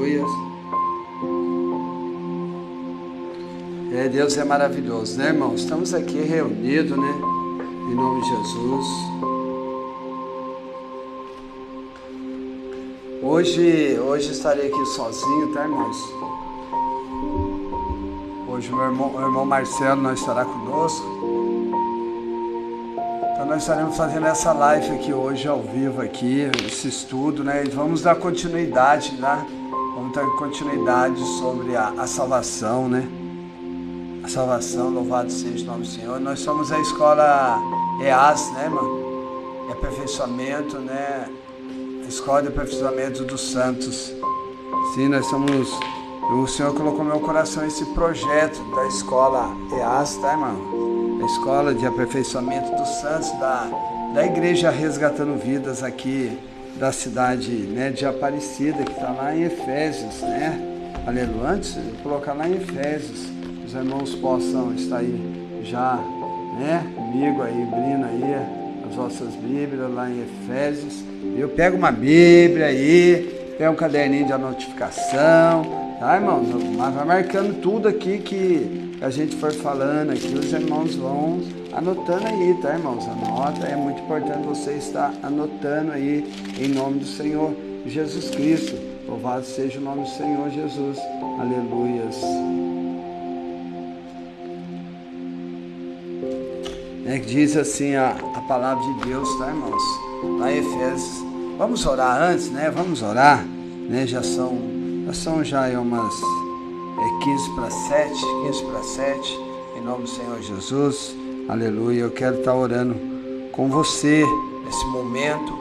aleluia. Deus é maravilhoso, né, irmãos? Estamos aqui reunidos, né, em nome de Jesus. Hoje estarei aqui sozinho, tá, irmãos? Hoje o irmão Marcelo não estará conosco. Então nós estaremos fazendo essa live aqui hoje ao vivo aqui, esse estudo, né? E vamos dar continuidade, né? Vamos dar continuidade sobre a salvação, né? A salvação, louvado seja o nome do Senhor. Nós somos a escola EAS, né, irmão? É aperfeiçoamento, né? A escola de aperfeiçoamento dos santos. Sim, nós somos... O Senhor colocou no meu coração esse projeto da escola EAS, tá, irmão? A escola de aperfeiçoamento dos santos da igreja Resgatando Vidas aqui da cidade, né, de Aparecida, que está lá em Efésios, né? Aleluia. Antes, eu vou colocar lá em Efésios. Os irmãos possam estar aí já, né, comigo aí, abrindo aí as vossas Bíblias lá em Efésios. Eu pego uma Bíblia aí, pego um caderninho de notificação, tá, irmãos? Mas vai marcando tudo aqui que a gente for falando aqui, os irmãos vão anotando aí, tá, irmãos? Anota, é muito importante você estar anotando aí, em nome do Senhor Jesus Cristo. Louvado seja o nome do Senhor Jesus. Aleluias. Diz assim a palavra de Deus, tá, irmãos? Lá em Efésios. Vamos orar antes, né? Vamos orar, né? Já são umas 15 para 7, em nome do Senhor Jesus. Aleluia. Eu quero estar orando com você nesse momento,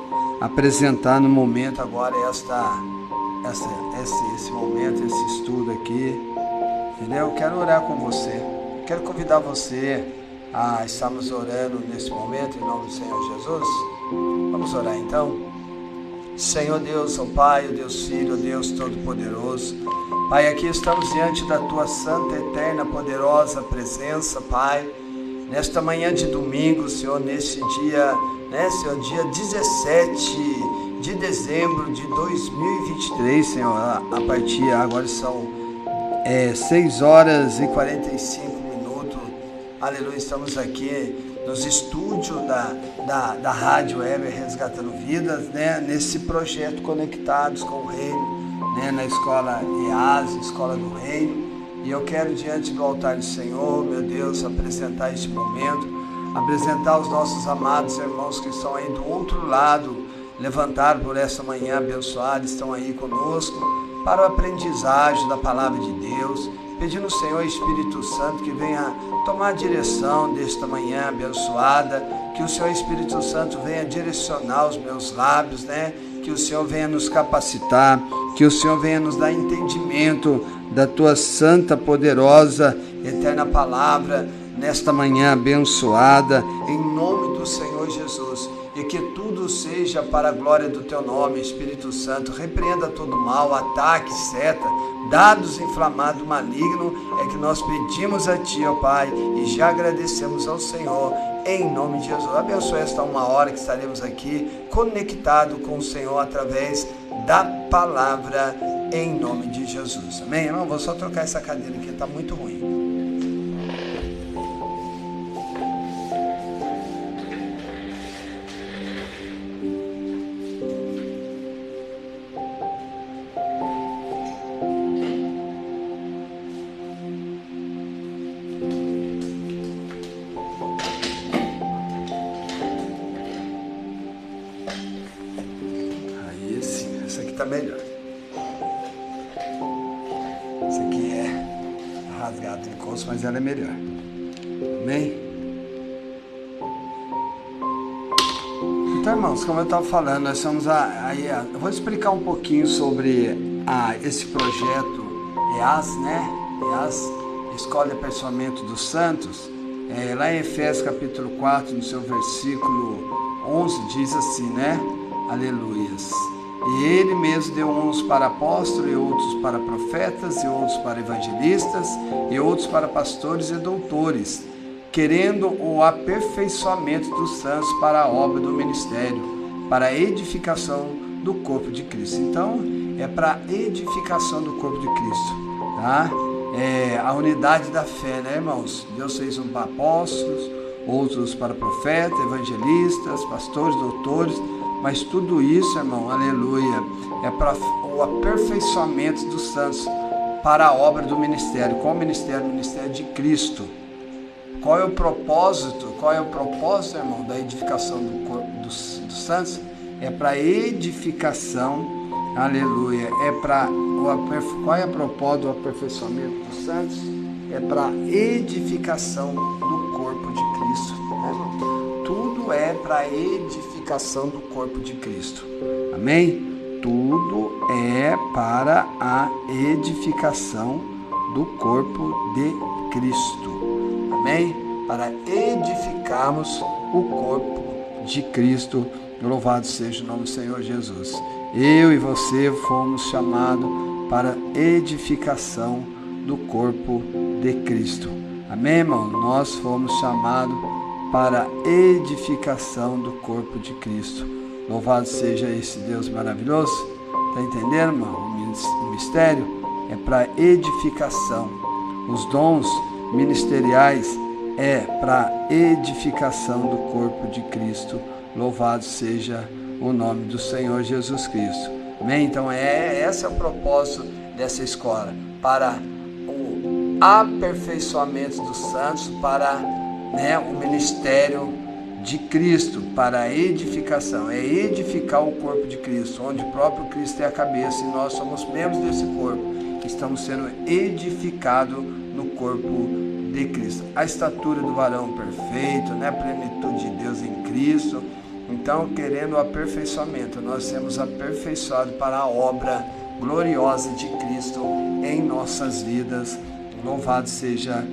apresentando no momento agora esse momento, esse estudo aqui, entendeu? Eu quero orar com você. Quero convidar você a estarmos orando nesse momento, em nome do Senhor Jesus. Vamos orar então. Senhor Deus, ó Pai, ó Deus Filho, ó Deus Todo-Poderoso. Pai, aqui estamos diante da Tua santa, eterna, poderosa presença, Pai. Nesta manhã de domingo, Senhor, neste dia, né, Senhor, dia 17 de dezembro de 2023, Senhor, a partir, agora são 6 horas e 45 minutos. Aleluia, estamos aqui nos estúdios da Rádio Web Resgatando Vidas, né, nesse projeto Conectados com o Reino, né, na escola EAS, Escola do Reino. E eu quero, diante do altar do Senhor, meu Deus, apresentar este momento, apresentar os nossos amados irmãos que estão aí do outro lado, levantaram por essa manhã abençoada, estão aí conosco para o aprendizagem da palavra de Deus, pedindo ao Senhor Espírito Santo que venha tomar a direção desta manhã abençoada, que o Senhor Espírito Santo venha direcionar os meus lábios, né? Que o Senhor venha nos capacitar, que o Senhor venha nos dar entendimento da Tua santa, poderosa, eterna palavra nesta manhã abençoada, em nome do Senhor Jesus. E que tudo seja para a glória do Teu nome, Espírito Santo. Repreenda todo mal, ataque, seta, dados inflamados, maligno, é que nós pedimos a Ti, ó Pai, e já agradecemos ao Senhor, em nome de Jesus. Abençoe esta 1 hora que estaremos aqui, conectado com o Senhor, através da palavra, em nome de Jesus. Amém, irmão? Vou só trocar essa cadeira aqui, está muito ruim. Melhor. Essa aqui é rasgado de encosto, mas ela é melhor. Amém? Então, irmãos, como eu estava falando, nós somos eu vou explicar um pouquinho sobre esse projeto EAS, né? EAS, Escola de Aperfeiçoamento dos Santos. Lá em Efésios capítulo 4, no seu versículo 11, diz assim, né? Aleluias. E ele mesmo deu uns para apóstolos, e outros para profetas, e outros para evangelistas, e outros para pastores e doutores, querendo o aperfeiçoamento dos santos para a obra do ministério, para a edificação do corpo de Cristo. Então, é para edificação do corpo de Cristo, tá? A unidade da fé, né, irmãos? Deus fez um para apóstolos, outros para profetas, evangelistas, pastores, doutores, mas tudo isso, irmão, aleluia, é para o aperfeiçoamento dos santos para a obra do ministério. Qual ministério? O ministério de Cristo. Qual é o propósito? Irmão, da edificação do corpo dos santos? É para edificação, aleluia, qual é o propósito do aperfeiçoamento dos santos? É para edificação do corpo de Cristo, né, irmão? Tudo é para edificação do corpo de Cristo, amém? Tudo é para a edificação do corpo de Cristo, amém? Para edificarmos o corpo de Cristo. Louvado seja o nome do Senhor Jesus. Eu e você fomos chamados para edificação do corpo de Cristo. Amém, irmão? Nós fomos chamados para edificação do corpo de Cristo. Louvado seja esse Deus maravilhoso. Está entendendo, irmão? O mistério é para edificação. Os dons ministeriais é para edificação do corpo de Cristo. Louvado seja o nome do Senhor Jesus Cristo. Amém? Então esse é o propósito dessa escola, para o aperfeiçoamento dos santos, para o ministério de Cristo, para a edificação. É edificar o corpo de Cristo, onde o próprio Cristo é a cabeça e nós somos membros desse corpo. Estamos sendo edificados no corpo de Cristo. A estatura do varão perfeito, a plenitude de Deus em Cristo. Então, querendo o aperfeiçoamento, nós seremos aperfeiçoados para a obra gloriosa de Cristo em nossas vidas. Louvado seja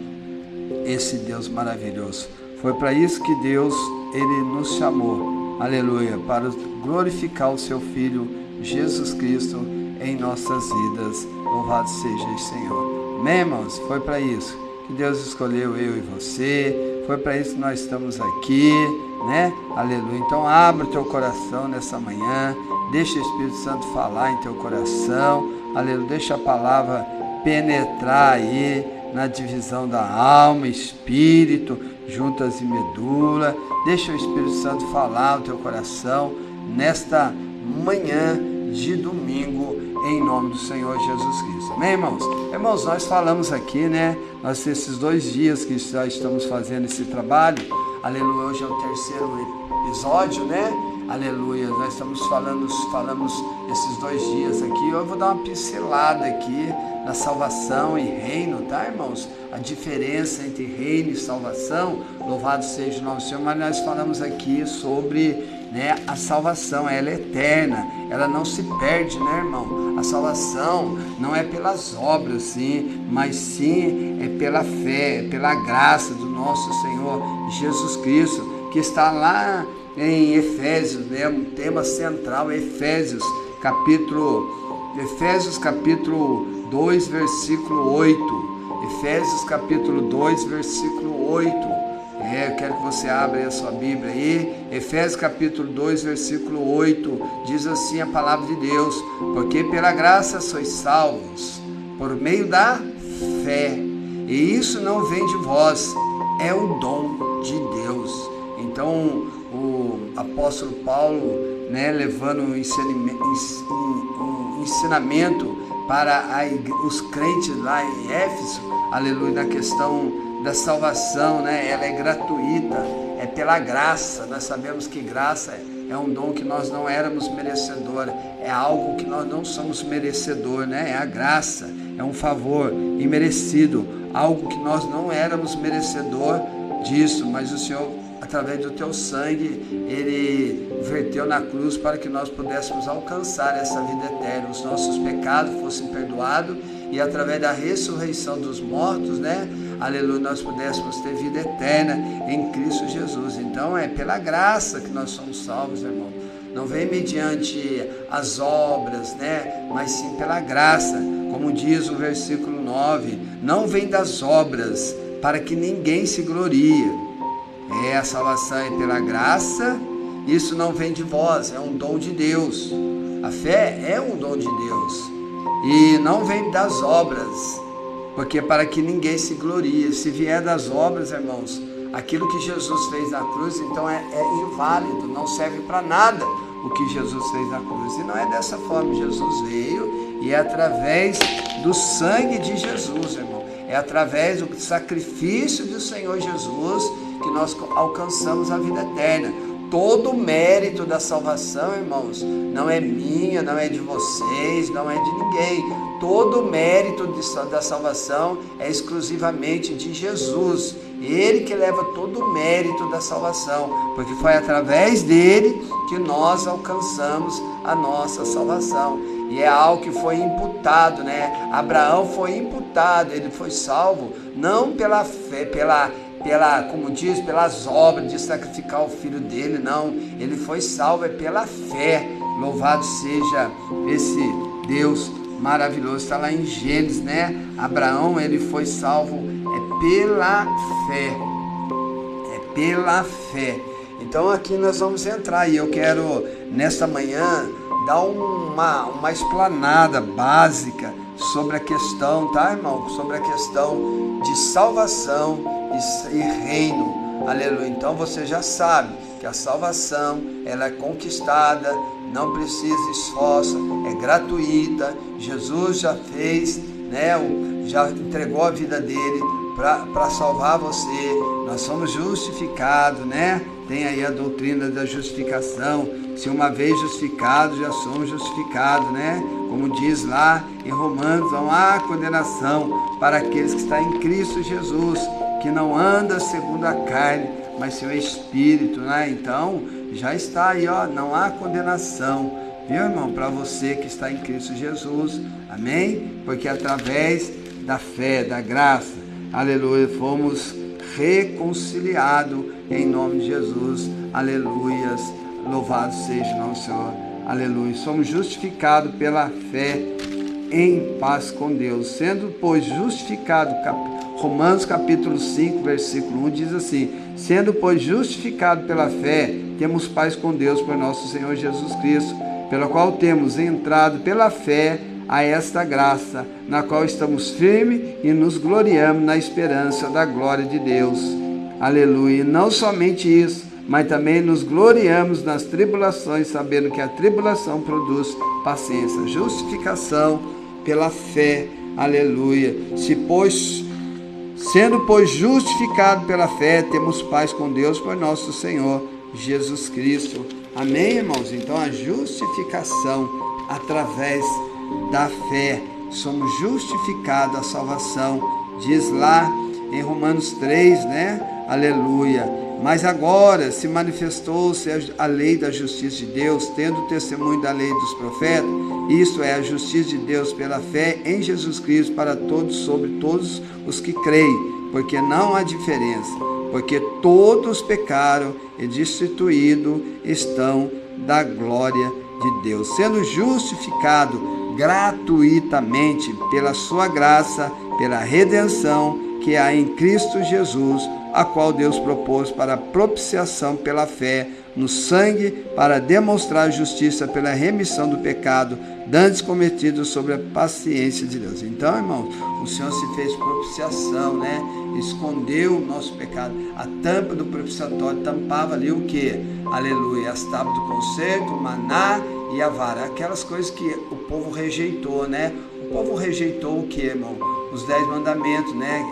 esse Deus maravilhoso. Foi para isso que Deus, Ele nos chamou, aleluia, para glorificar o Seu Filho Jesus Cristo em nossas vidas. Louvado seja o Senhor. Amém, irmãos? Foi para isso que Deus escolheu eu e você. Foi para isso que nós estamos aqui, Aleluia. Então abra o teu coração nessa manhã, deixa o Espírito Santo falar em teu coração, aleluia. Deixa a palavra penetrar aí na divisão da alma, espírito, juntas e medula. Deixa o Espírito Santo falar no teu coração nesta manhã de domingo, em nome do Senhor Jesus Cristo. Amém, irmãos? Irmãos, nós falamos aqui, nós esses 2 dias que já estamos fazendo esse trabalho, aleluia, hoje é o 3º episódio, aleluia, nós falamos esses 2 dias aqui. Eu vou dar uma pincelada aqui na salvação e reino, tá, irmãos? A diferença entre reino e salvação, louvado seja o nome do Senhor, mas nós falamos aqui sobre a salvação, ela é eterna, ela não se perde, irmão? A salvação não é pelas obras, sim, mas sim é pela fé, é pela graça do nosso Senhor Jesus Cristo, que está lá em Efésios, um tema central, Efésios capítulo 2, versículo 8. Efésios capítulo 2, versículo 8. Eu quero que você abra a sua Bíblia aí. Efésios capítulo 2, versículo 8. Diz assim a palavra de Deus: porque pela graça sois salvos, por meio da fé. E isso não vem de vós, é o dom de Deus. Então, o apóstolo Paulo, levando um ensinamento para os crentes lá em Éfeso, aleluia, na questão da salvação, ela é gratuita, é pela graça. Nós sabemos que graça é um dom que nós não éramos merecedores, é algo que nós não somos merecedor, é a graça, é um favor imerecido, algo que nós não éramos merecedor disso, mas o Senhor, através do teu sangue, Ele verteu na cruz para que nós pudéssemos alcançar essa vida eterna, os nossos pecados fossem perdoados e através da ressurreição dos mortos, aleluia, nós pudéssemos ter vida eterna em Cristo Jesus. Então é pela graça que nós somos salvos, irmão. Não vem mediante as obras, mas sim pela graça. Como diz o versículo 9, não vem das obras, para que ninguém se glorie. A salvação é pela graça, isso não vem de vós, é um dom de Deus. A fé é um dom de Deus e não vem das obras, porque para que ninguém se glorie. Se vier das obras, irmãos, aquilo que Jesus fez na cruz, então é inválido, não serve para nada o que Jesus fez na cruz. E não é dessa forma. Jesus veio e é através do sangue de Jesus, irmão, é através do sacrifício do Senhor Jesus que nós alcançamos a vida eterna. Todo o mérito da salvação, irmãos, não é minha, não é de vocês, não é de ninguém. Todo o mérito da salvação é exclusivamente de Jesus. Ele que leva todo o mérito da salvação, porque foi através dele que nós alcançamos a nossa salvação. E é algo que foi imputado, né? Abraão foi imputado, ele foi salvo, não pela fé, como diz, pelas obras de sacrificar o filho dele, não. Ele foi salvo pela fé. Louvado seja esse Deus maravilhoso. Está lá em Gênesis, né? Abraão, ele foi salvo pela fé. É pela fé. Então aqui nós vamos entrar e eu quero nesta manhã dar uma explanada básica sobre a questão, tá, irmão? Sobre a questão de salvação e reino, aleluia. Então você já sabe que a salvação, ela é conquistada, não precisa esforço, é gratuita. Jesus já fez, né? Já entregou a vida dele para salvar você. Nós somos justificados, né? Tem aí a doutrina da justificação. Se uma vez justificados, já somos justificados, né? Como diz lá em Romanos, não há condenação para aqueles que estão em Cristo Jesus, que não anda segundo a carne, mas seu espírito, né? Então, já está aí, ó, não há condenação, viu, irmão? Para você que está em Cristo Jesus, amém? Porque através da fé, da graça, aleluia, fomos reconciliados em nome de Jesus, aleluias, louvado seja o nosso Senhor, aleluia. Somos justificados pela fé em paz com Deus, sendo, pois, justificado, Romanos capítulo 5, versículo 1 diz assim: sendo, pois, justificado pela fé, temos paz com Deus por nosso Senhor Jesus Cristo, pela qual temos entrado pela fé a esta graça, na qual estamos firmes e nos gloriamos na esperança da glória de Deus. Aleluia. E não somente isso, mas também nos gloriamos nas tribulações, sabendo que a tribulação produz paciência. Justificação pela fé. Aleluia. Sendo, pois, justificado pela fé, temos paz com Deus por nosso Senhor Jesus Cristo. Amém, irmãos? Então, a justificação através da fé. Somos justificados, a salvação. Diz lá em Romanos 3, né? Aleluia. Mas agora se manifestou-se a lei da justiça de Deus, tendo o testemunho da lei dos profetas. Isto é a justiça de Deus pela fé em Jesus Cristo para todos, sobre todos os que creem, porque não há diferença, porque todos pecaram e destituídos estão da glória de Deus, sendo justificado gratuitamente pela sua graça, pela redenção que há em Cristo Jesus, a qual Deus propôs para propiciação pela fé no sangue, para demonstrar a justiça pela remissão do pecado dantes cometidos sobre a paciência de Deus. Então, irmãos, o Senhor se fez propiciação, né? Escondeu o nosso pecado. A tampa do propiciatório tampava ali o que? Aleluia, as tábuas do concerto, o maná e a vara. Aquelas coisas que o povo rejeitou, né? O povo rejeitou o que, irmão? Os 10 mandamentos, né?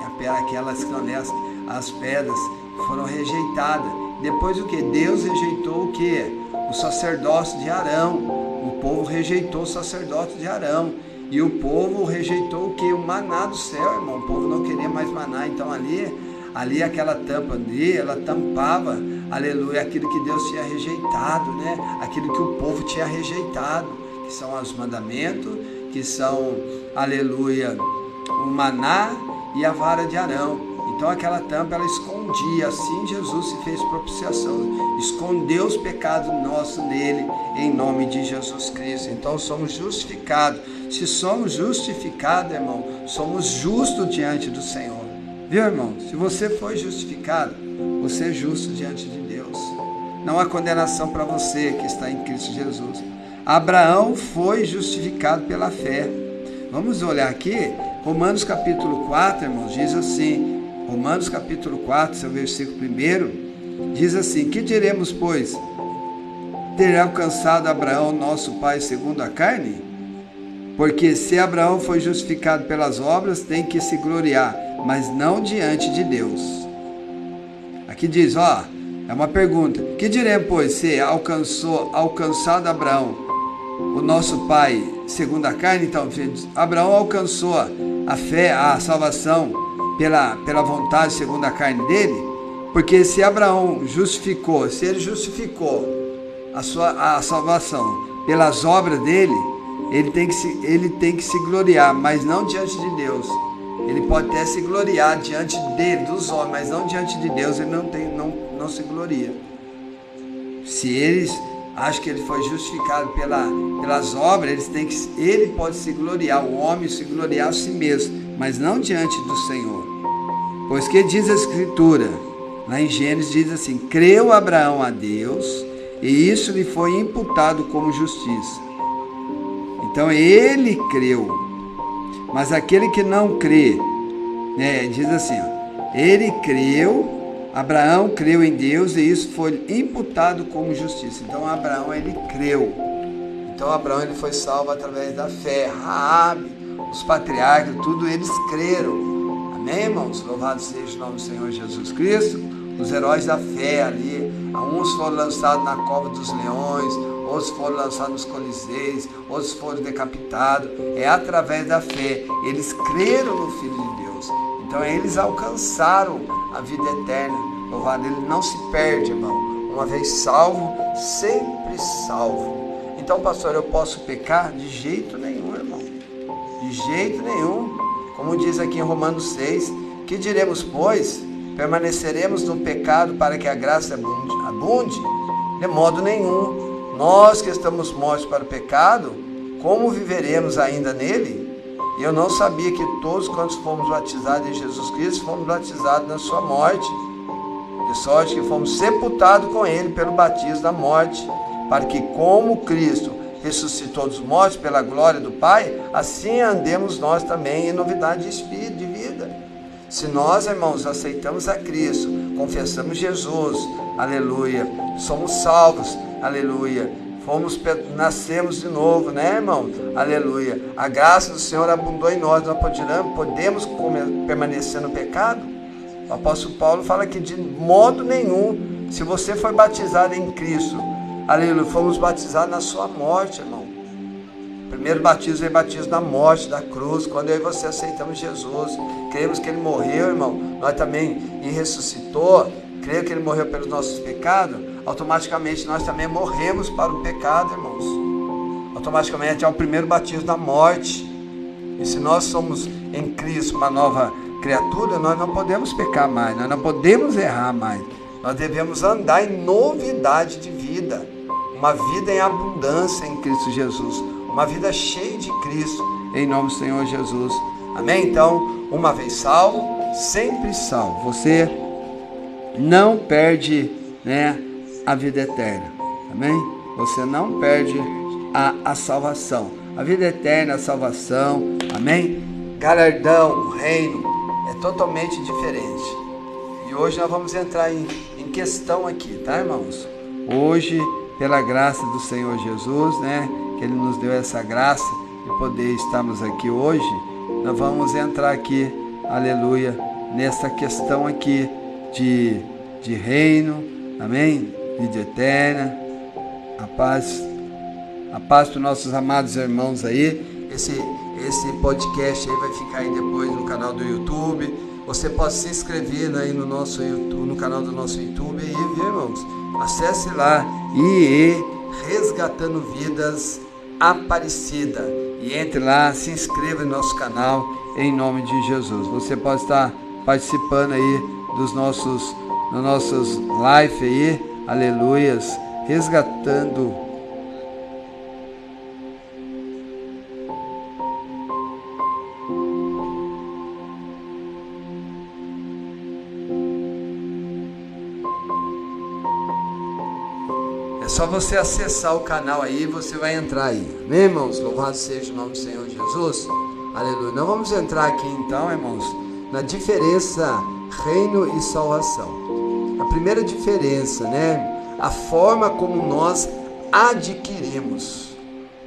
Aquelas canelas, as pedras foram rejeitadas. Depois o que? Deus rejeitou o que? O sacerdócio de Arão. O povo rejeitou o sacerdócio de Arão. E o povo rejeitou o que? O maná do céu, irmão. O povo não queria mais maná. Então ali aquela tampa ali, ela tampava, aleluia, aquilo que Deus tinha rejeitado, né? Aquilo que o povo tinha rejeitado, que são os mandamentos, que são, aleluia, o maná e a vara de Arão. Então aquela tampa ela escondia, assim Jesus se fez propiciação, escondeu os pecados nossos nele, em nome de Jesus Cristo. Então somos justificados. Se somos justificados, irmão, somos justos diante do Senhor. Viu, irmão? Se você foi justificado, você é justo diante de Deus. Não há condenação para você que está em Cristo Jesus. Abraão foi justificado pela fé. Vamos olhar aqui, Romanos capítulo 4, irmãos, diz assim, Romanos capítulo 4, seu versículo 1, diz assim: que diremos, pois? Terá alcançado Abraão, nosso pai, segundo a carne? Porque se Abraão foi justificado pelas obras, tem que se gloriar, mas não diante de Deus. Aqui diz, é uma pergunta. Que diremos, pois, se alcançado Abraão, o nosso pai, segundo a carne? Então, Abraão alcançou a fé, a salvação, pela vontade segundo a carne dele? Porque se Abraão justificou, se ele justificou a salvação pelas obras dele, ele tem que se gloriar, mas não diante de Deus. Ele pode até se gloriar diante dele, dos homens, mas não diante de Deus. Ele não se gloria. Se eles acham que ele foi justificado pelas obras, ele pode se gloriar, o homem se gloriar a si mesmo, mas não diante do Senhor. Pois que diz a Escritura, lá em Gênesis diz assim: creu Abraão a Deus, e isso lhe foi imputado como justiça. Então ele creu, mas aquele que não crê, diz assim, ele creu, Abraão creu em Deus e isso foi imputado como justiça. Então Abraão, ele creu. Então Abraão, ele foi salvo através da fé. Raabe, os patriarcas, tudo eles creram. Amém, irmãos? Louvado seja o nome do Senhor Jesus Cristo. Os heróis da fé ali, uns foram lançados na cova dos leões, outros foram lançados nos coliseus, outros foram decapitados. É através da fé. Eles creram no Filho de Deus. Então eles alcançaram a vida eterna. Louvado, ele não se perde, irmão. Uma vez salvo, sempre salvo. Então, pastor, eu posso pecar? De jeito nenhum, irmão. De jeito nenhum. Como diz aqui em Romanos 6, que diremos, pois? Permaneceremos no pecado para que a graça abunde? De modo nenhum. Nós que estamos mortos para o pecado, como viveremos ainda nele? E eu não sabia que todos quantos fomos batizados em Jesus Cristo, fomos batizados na sua morte. De sorte que fomos sepultados com ele pelo batismo da morte, para que como Cristo ressuscitou dos mortos pela glória do Pai, assim andemos nós também em novidade de espírito, de vida. Se nós, irmãos, aceitamos a Cristo, confessamos Jesus, aleluia, somos salvos, aleluia, nascemos de novo, né, irmão? Aleluia. A graça do Senhor abundou em nós podemos permanecer no pecado? O apóstolo Paulo fala que de modo nenhum, se você foi batizado em Cristo, aleluia, fomos batizados na sua morte, irmão. O primeiro batismo é o batismo da morte, da cruz, quando eu e você aceitamos Jesus, cremos que ele morreu, irmão, nós também, e ressuscitou, creio que ele morreu pelos nossos pecados, automaticamente nós também morremos para o pecado, irmãos. Automaticamente é o primeiro batismo da morte. E se nós somos em Cristo uma nova criatura, nós não podemos pecar mais, nós não podemos errar mais. Nós devemos andar em novidade de vida, uma vida em abundância em Cristo Jesus, uma vida cheia de Cristo, em nome do Senhor Jesus. Amém? Então, uma vez salvo, sempre salvo. Você não perde, a vida eterna. Amém? Você não perde a salvação. A vida eterna, a salvação. Amém? Galardão, o reino é totalmente diferente. E hoje nós vamos entrar em questão aqui, tá, irmãos? Hoje, pela graça do Senhor Jesus, que Ele nos deu essa graça de poder estarmos aqui hoje, nós vamos entrar aqui, aleluia, nessa questão aqui de reino, amém? Vida eterna, a paz para os nossos amados irmãos aí. Esse podcast aí vai ficar aí depois no canal do YouTube. Você pode se inscrever aí no nosso YouTube, no canal do nosso YouTube aí, viu, irmãos? Acesse lá, IE Resgatando Vidas Aparecida, e entre lá, se inscreva no nosso canal em nome de Jesus. Você pode estar participando aí dos nossos live aí, aleluias, resgatando. só você acessar o canal aí, você vai entrar aí. Amém, irmãos? Louvado seja o nome do Senhor Jesus. Aleluia. Nós vamos entrar aqui então, irmãos, na diferença reino e salvação. A primeira diferença, né? A forma como nós adquirimos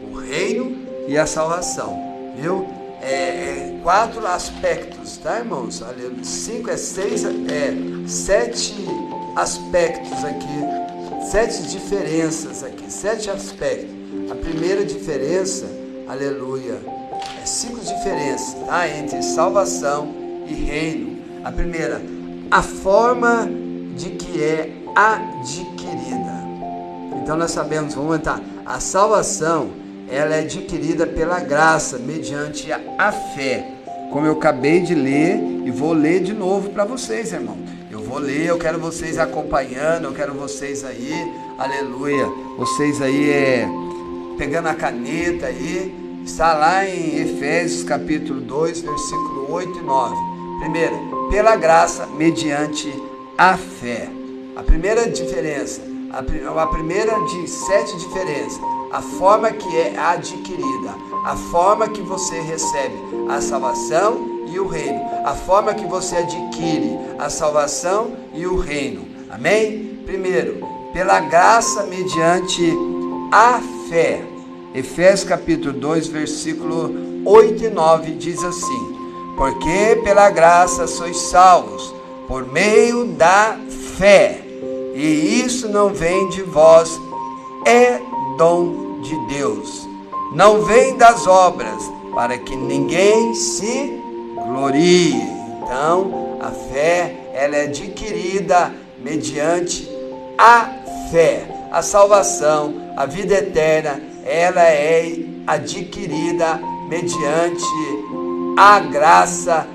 o reino e a salvação, viu? 4 aspectos, tá, irmãos? Aleluia. 7 aspectos aqui, 7 diferenças aqui, 7 aspectos. A primeira diferença, aleluia, 5 diferenças, tá? Entre salvação e reino. A primeira, a forma de que é adquirida. Então nós sabemos, vamos entrar, a salvação, ela é adquirida pela graça, mediante a fé, como eu acabei de ler, e vou ler de novo para vocês, irmão. Eu vou ler, eu quero vocês acompanhando, eu quero vocês aí, aleluia, vocês aí pegando a caneta aí, está lá em Efésios capítulo 2, versículo 8 e 9. Primeiro, pela graça, mediante a fé. A primeira diferença, a primeira de 7 diferenças, a forma que é adquirida, a forma que você recebe a salvação e o reino, a forma que você adquire a salvação e o reino. Amém? Primeiro, pela graça mediante a fé. Efésios capítulo 2, versículo 8 e 9 diz assim: porque pela graça sois salvos, por meio da fé, e isso não vem de vós, é dom de Deus, não vem das obras, para que ninguém se glorie. Então, a fé, ela é adquirida mediante a fé. A salvação, a vida eterna, ela é adquirida mediante a graça,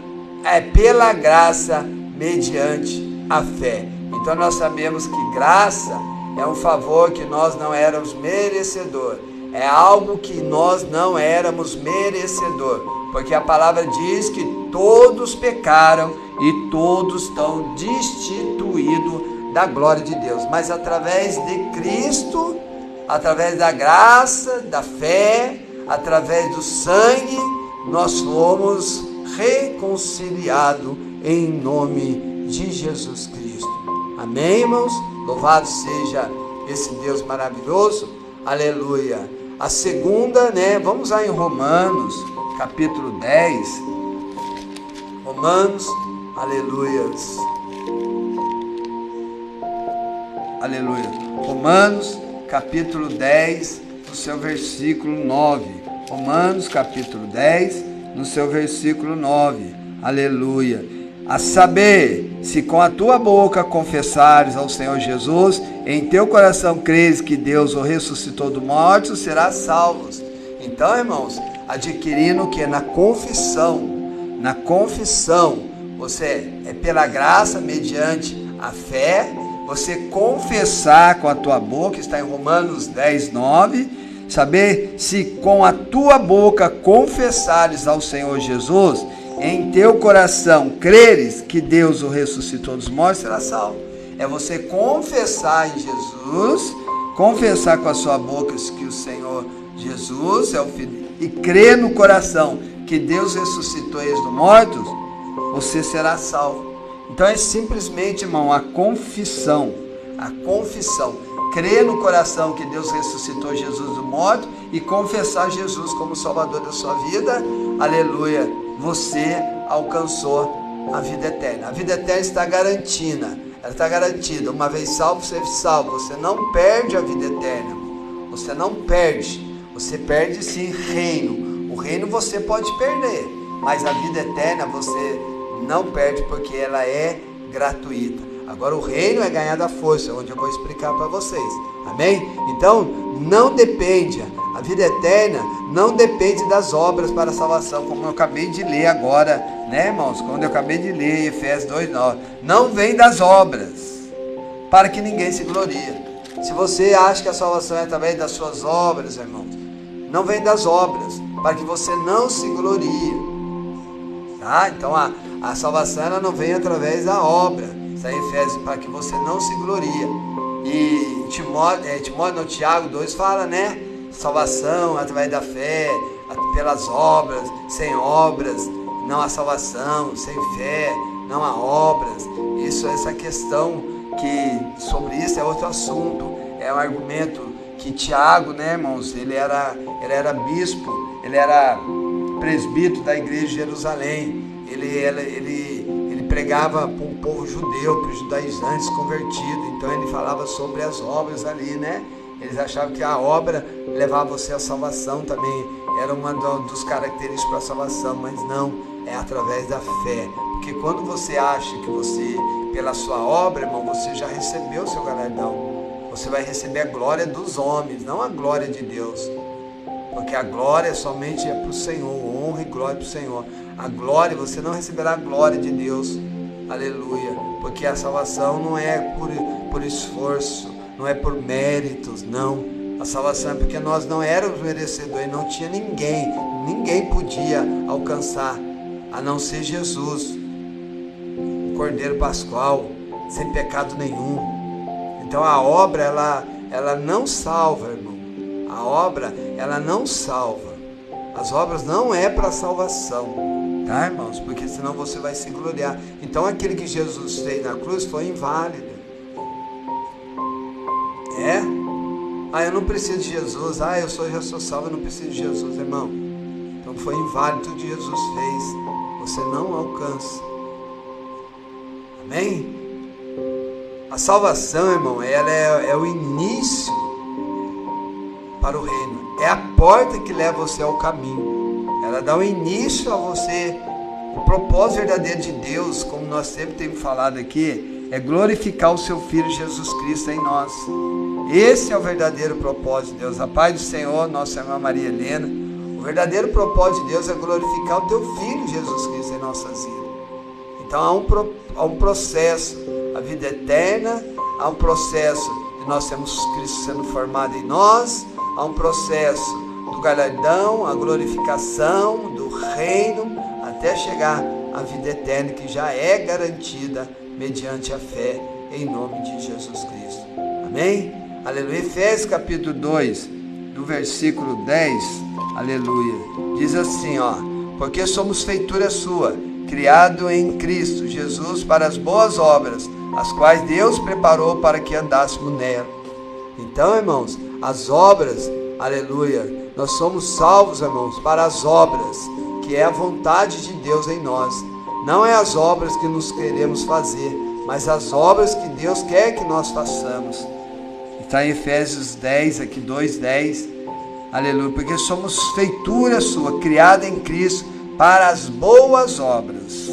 pela graça, mediante a fé. Então nós sabemos que graça é um favor que nós não éramos merecedor, é algo que nós não éramos merecedor, porque a palavra diz que todos pecaram e todos estão destituídos da glória de Deus, mas através de Cristo, através da graça, da fé, através do sangue, nós fomos reconciliados em nome de Jesus Cristo. Amém, irmãos? Louvado seja esse Deus maravilhoso. Aleluia. A segunda, né? Vamos lá em Romanos, capítulo 10. Romanos, aleluias. Aleluia. Romanos, capítulo 10, no seu versículo 9. Romanos, capítulo 10, no seu versículo 9. Aleluia. A saber, se com a tua boca confessares ao Senhor Jesus, em teu coração creres que Deus o ressuscitou do morto, serás salvo. Então, irmãos, adquirindo o que? Na confissão, você é pela graça, mediante a fé, você confessar com a tua boca, está em Romanos 10, 9, saber se com a tua boca confessares ao Senhor Jesus, em teu coração creres que Deus o ressuscitou dos mortos, será salvo. É você confessar em Jesus, confessar com a sua boca que o Senhor Jesus é o Filho, e crer no coração que Deus ressuscitou eles dos mortos, você será salvo. Então é simplesmente, irmão, a confissão, crer no coração que Deus ressuscitou Jesus do morto e confessar Jesus como Salvador da sua vida, aleluia, você alcançou a vida eterna. A vida eterna está garantida, ela está garantida. Uma vez salvo, você é salvo. Você não perde a vida eterna, você não perde, você perde sim reino. O reino você pode perder, mas a vida eterna você não perde, porque ela é gratuita. Agora o reino é ganhado à força, onde eu vou explicar para vocês. Amém? Então, não depende, a vida eterna não depende das obras para a salvação, como eu acabei de ler agora, né, irmãos? Quando eu acabei de ler Efésios 2:9, não vem das obras, para que ninguém se glorie. Se você acha que a salvação é através das suas obras, irmãos, não vem das obras, para que você não se glorie. Tá? Então a salvação ela não vem através da obra. Está em Efésios, para que você não se glorie. E Tiago 2 fala, né? Salvação através da fé, pelas obras, sem obras não há salvação, sem fé não há obras. Essa questão, que sobre isso é outro assunto, é um argumento que Tiago, né, irmãos, ele era bispo, ele era presbítero da igreja de Jerusalém, ele pregava para o povo judeu, para os judaizantes convertidos, então ele falava sobre as obras ali, né? Eles achavam que a obra levava você à salvação também, era uma dos característicos para a salvação, mas não, é através da fé. Porque quando você acha que você, pela sua obra, irmão, você já recebeu o seu galardão. Você vai receber a glória dos homens, não a glória de Deus. Porque a glória somente é para o Senhor, honra e glória para o Senhor. A glória, você não receberá a glória de Deus, aleluia. Porque a salvação não é por esforço, não é por méritos, não. A salvação é porque nós não éramos merecedores, não tinha ninguém podia alcançar, a não ser Jesus, o Cordeiro Pascual, sem pecado nenhum. Então a obra, ela não salva, irmão. A obra, ela não salva. As obras não é para salvação, tá, irmãos? Porque senão você vai se gloriar. Então aquele que Jesus fez na cruz foi inválido. Eu não preciso de Jesus. Já sou salvo, eu não preciso de Jesus, irmão. Então foi inválido tudo que Jesus fez. Você não alcança. Amém? A salvação, irmão, ela é o início para o reino. É a porta que leva você ao caminho. Ela dá o início a você. O propósito verdadeiro de Deus, como nós sempre temos falado aqui, é glorificar o seu Filho Jesus Cristo em nós. Esse é o verdadeiro propósito de Deus. A paz do Senhor, nossa irmã Maria Helena. O verdadeiro propósito de Deus é glorificar o teu Filho Jesus Cristo em nossas vidas. Então há um processo, a vida eterna, há um processo de nós termos Cristo sendo formado em nós, há um processo do galardão, a glorificação do reino, até chegar à vida eterna que já é garantida mediante a fé em nome de Jesus Cristo. Amém? Aleluia. Efésios capítulo 2, no versículo 10, aleluia, diz assim, porque somos feitura sua, criado em Cristo Jesus para as boas obras, as quais Deus preparou para que andássemos nela. Então, irmãos, as obras, aleluia, nós somos salvos, irmãos, para as obras, que é a vontade de Deus em nós. Não é as obras que nos queremos fazer, mas as obras que Deus quer que nós façamos. Está em Efésios 10, aqui 2:10, aleluia, porque somos feitura sua, criada em Cristo, para as boas obras,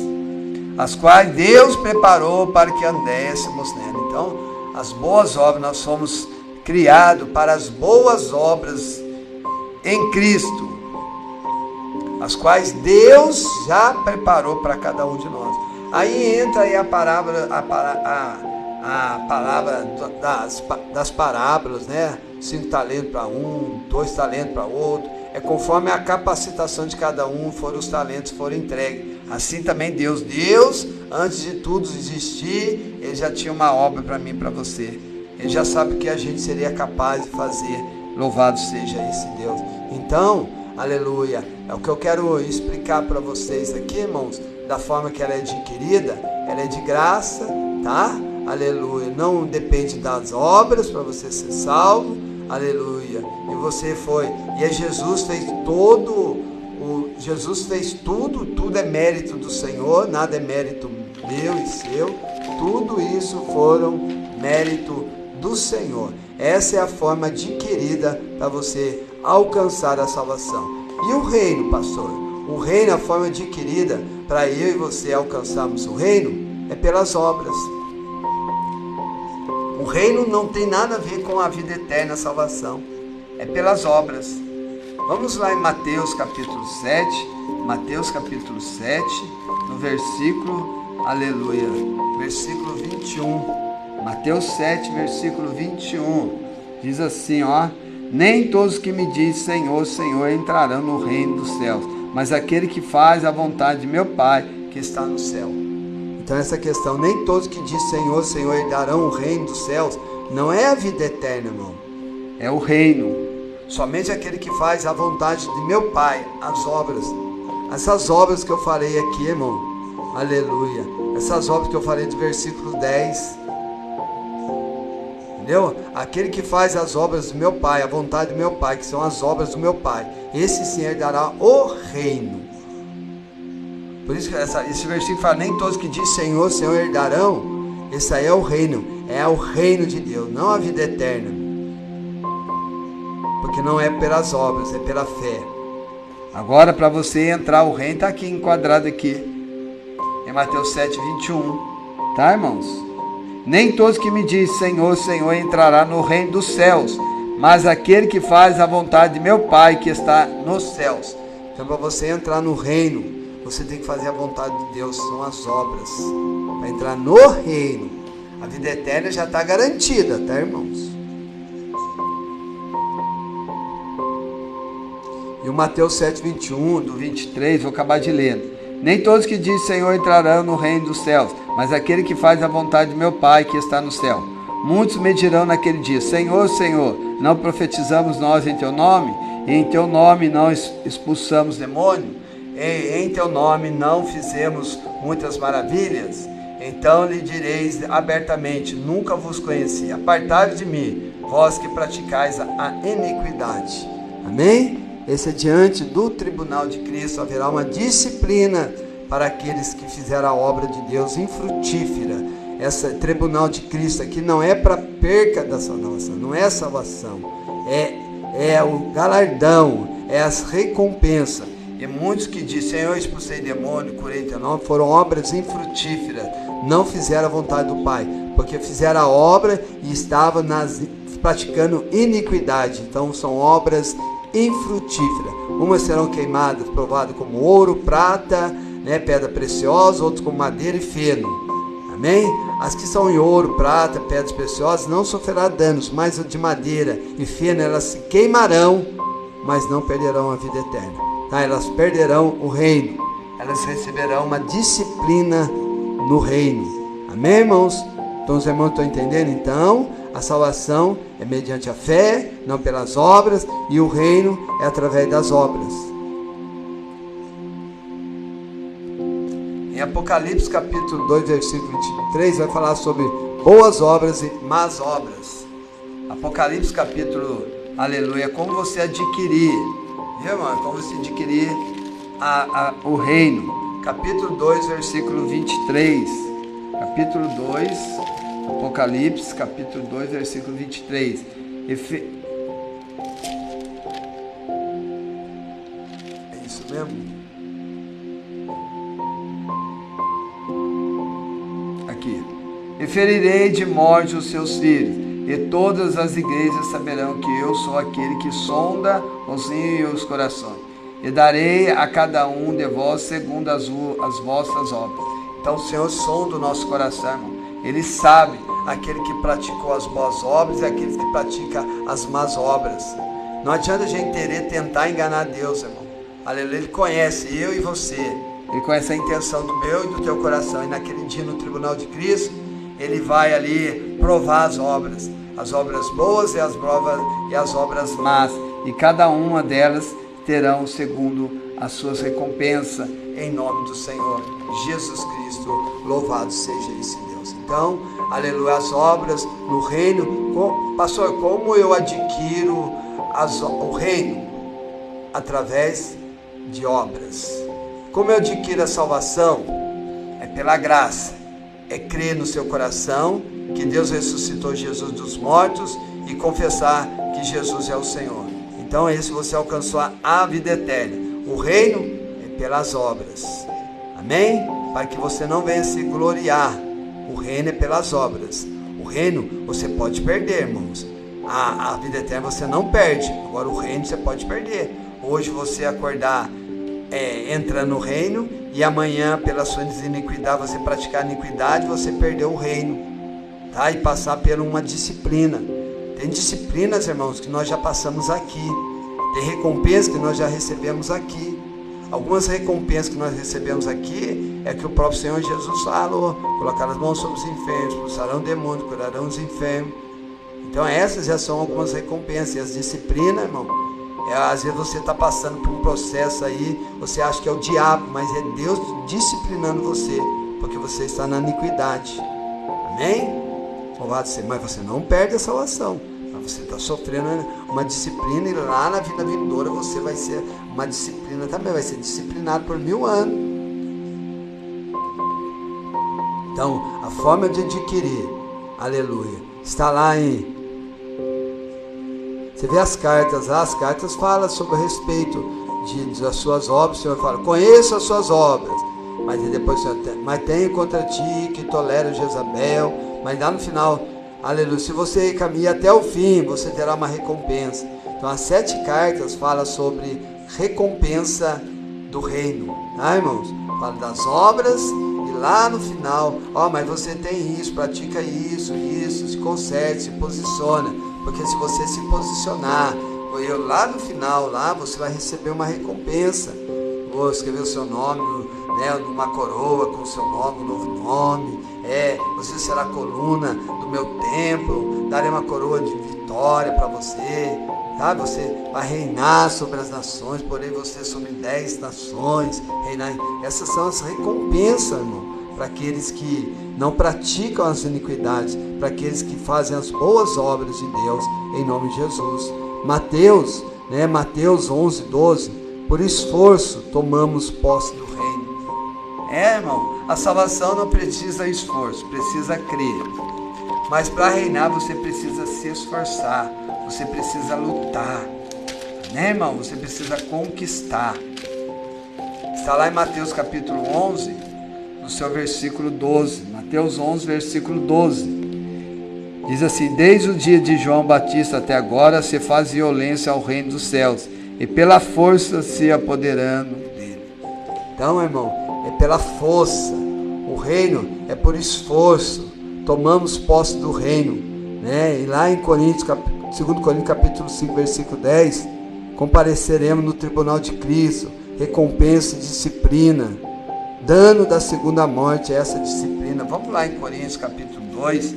as quais Deus preparou para que andéssemos nela. Então, as boas obras, nós somos criados para as boas obras em Cristo, as quais Deus já preparou para cada um de nós. Aí entra aí a parábola das parábolas, né? 5 talentos para um, 2 talentos para outro. É conforme a capacitação de cada um, os talentos foram entregues. Assim também Deus, antes de tudo existir, Ele já tinha uma obra para mim e para você. Ele já sabe o que a gente seria capaz de fazer. Louvado seja esse Deus. Então, aleluia, é o que eu quero explicar para vocês aqui, irmãos, da forma que ela é adquirida. Ela é de graça, tá? Aleluia, não depende das obras para você ser salvo. Aleluia, e você foi, e Jesus fez tudo é mérito do Senhor, nada é mérito meu e seu, tudo isso foram mérito do Senhor. Essa é a forma adquirida para você alcançar a salvação. E o reino, pastor? O reino, a forma adquirida para eu e você alcançarmos o reino, é pelas obras. O reino não tem nada a ver com a vida eterna, a salvação. É pelas obras. Vamos lá em Mateus capítulo 7. Mateus capítulo 7, no versículo, aleluia, versículo 21. Mateus 7, versículo 21. Diz assim, nem todos que me dizem Senhor, Senhor entrarão no reino dos céus, mas aquele que faz a vontade de meu Pai que está no céu. Então essa questão, nem todos que dizem Senhor, Senhor herdarão o reino dos céus, Não é a vida eterna, irmão. É o reino. Somente aquele que faz a vontade de meu Pai, as obras. Essas obras que eu falei aqui, irmão. Aleluia. Essas obras que eu falei do versículo 10. Entendeu? Aquele que faz as obras do meu Pai, a vontade do meu Pai, que são as obras do meu Pai, esse sim herdará o reino. Por isso que esse versículo fala, nem todos que dizem Senhor, Senhor herdarão. Esse aí é o reino de Deus, não a vida eterna. Porque não é pelas obras, é pela fé. Agora, para você entrar, o reino está aqui, enquadrado aqui, em Mateus 7:21, tá, irmãos? Nem todos que me dizem Senhor, Senhor entrará no reino dos céus, mas aquele que faz a vontade de meu Pai que está nos céus. Então, para você entrar no reino, você tem que fazer a vontade de Deus, são as obras. Para entrar no reino, a vida eterna já está garantida, tá, irmãos? E o Mateus 7:21, do 23, vou acabar de ler. Nem todos que dizem Senhor entrarão no reino dos céus, mas aquele que faz a vontade de meu Pai que está no céu. Muitos me dirão naquele dia, Senhor, Senhor, não profetizamos nós em teu nome? E em teu nome não expulsamos demônio? E em teu nome não fizemos muitas maravilhas? Então lhe direis abertamente, nunca vos conheci, apartai-vos de mim, vós que praticais a iniquidade. Amém? Esse é diante do tribunal de Cristo, haverá uma disciplina para aqueles que fizeram a obra de Deus infrutífera. Esse tribunal de Cristo aqui não é para perca da salvação, não é salvação, é o galardão, é as recompensas. E muitos que dizem, Senhor, expulsei demônio, curei teu nome, foram obras infrutíferas, não fizeram a vontade do Pai, porque fizeram a obra e estavam praticando iniquidade. Então são obras infrutíferas. Umas serão queimadas, provadas como ouro, prata, né, pedra preciosa, outras como madeira e feno. Amém? As que são em ouro, prata, pedras preciosas não sofrerão danos, mas de madeira e feno elas se queimarão, mas não perderão a vida eterna. Tá? Elas perderão o reino. Elas receberão uma disciplina no reino. Amém, irmãos? Então os irmãos estão entendendo? Então, a salvação é mediante a fé, não pelas obras, e o reino é através das obras. Em Apocalipse capítulo 2, versículo 23, vai falar sobre boas obras e más obras. Apocalipse capítulo, aleluia, como você adquirir, viu, irmão? Como você adquirir o reino. Capítulo 2, versículo 23. Capítulo 2, Apocalipse, capítulo 2, versículo 23. É isso mesmo? Aqui. E ferirei de morte os seus filhos, e todas as igrejas saberão que eu sou aquele que sonda os rins e os corações. E darei a cada um de vós segundo as vossas obras. Então o Senhor sonda o nosso coração, irmão. Ele sabe aquele que praticou as boas obras e aquele que pratica as más obras. Não adianta a gente querer tentar enganar Deus, irmão. Aleluia, Ele conhece eu e você. Ele conhece a intenção do meu e do teu coração. E naquele dia no tribunal de Cristo, Ele vai ali provar as obras boas e as obras más. E cada uma delas terão segundo as suas recompensas em nome do Senhor Jesus Cristo. Louvado seja esse Deus. Então, aleluia, as obras no reino. Pastor, como eu adquiro o reino? Através de obras. Como eu adquiro a salvação? É pela graça. É crer no seu coração que Deus ressuscitou Jesus dos mortos e confessar que Jesus é o Senhor. Então, esse você alcançou a vida eterna. O reino é pelas obras. Amém? Para que você não venha se gloriar. O reino é pelas obras. O reino você pode perder, irmãos. A vida eterna você não perde. Agora o reino você pode perder. Hoje você acordar, entra no reino, e amanhã pela sua iniquidade, você praticar iniquidade, você perdeu o reino. Tá? E passar por uma disciplina. Tem disciplinas, irmãos, que nós já passamos aqui. Tem recompensas que nós já recebemos aqui. Algumas recompensas que nós recebemos aqui é que o próprio Senhor Jesus falou: colocar as mãos sobre os enfermos, expulsarão demônios, curarão os enfermos. Então essas já são algumas recompensas. E as disciplinas, irmão, às vezes você está passando por um processo aí, você acha que é o diabo, mas é Deus disciplinando você, porque você está na iniquidade. Amém? Louvado seja, mas você não perde a salvação. Mas você está sofrendo uma disciplina, e lá na vida vindoura você vai ser uma disciplina também, vai ser disciplinado por 1000 anos. Então, a forma de adquirir, aleluia, está lá em... Você vê as cartas lá, as cartas falam sobre o respeito das suas obras. O Senhor fala, conheço as suas obras, mas depois o Senhor mas tenho contra ti que tolera Jezabel. Mas lá no final, aleluia, se você caminhar até o fim, você terá uma recompensa. Então as 7 cartas falam sobre recompensa do reino, tá, irmãos? Fala das obras, e lá no final, mas você tem isso, pratica isso, se conserte, se posiciona, porque se você se posicionar, lá no final, lá você vai receber uma recompensa. Vou escrever o seu nome, né, numa coroa com o seu nome, um novo nome. Você será a coluna do meu templo, darei uma coroa de vitória para você, tá? Você vai reinar sobre as nações, porém você sobre 10 nações, reinar. Essas são as recompensas, irmão, para aqueles que não praticam as iniquidades, para aqueles que fazem as boas obras de Deus, em nome de Jesus. Mateus 11:12, por esforço tomamos posse do reino. Irmão, a salvação não precisa de esforço, precisa crer. Mas para reinar você precisa se esforçar, você precisa lutar, né, irmão? Você precisa conquistar. Está lá em Mateus capítulo 11, no seu versículo 12. Mateus 11, versículo 12. Diz assim, desde o dia de João Batista até agora se faz violência ao reino dos céus, e pela força se apoderando dele. Então, irmão, é pela força. O reino é por esforço. Tomamos posse do reino, né? E lá em 2 Coríntios capítulo 5, versículo 10, compareceremos no tribunal de Cristo, recompensa e disciplina. Dano da segunda morte é essa disciplina. Vamos lá em Coríntios capítulo 2.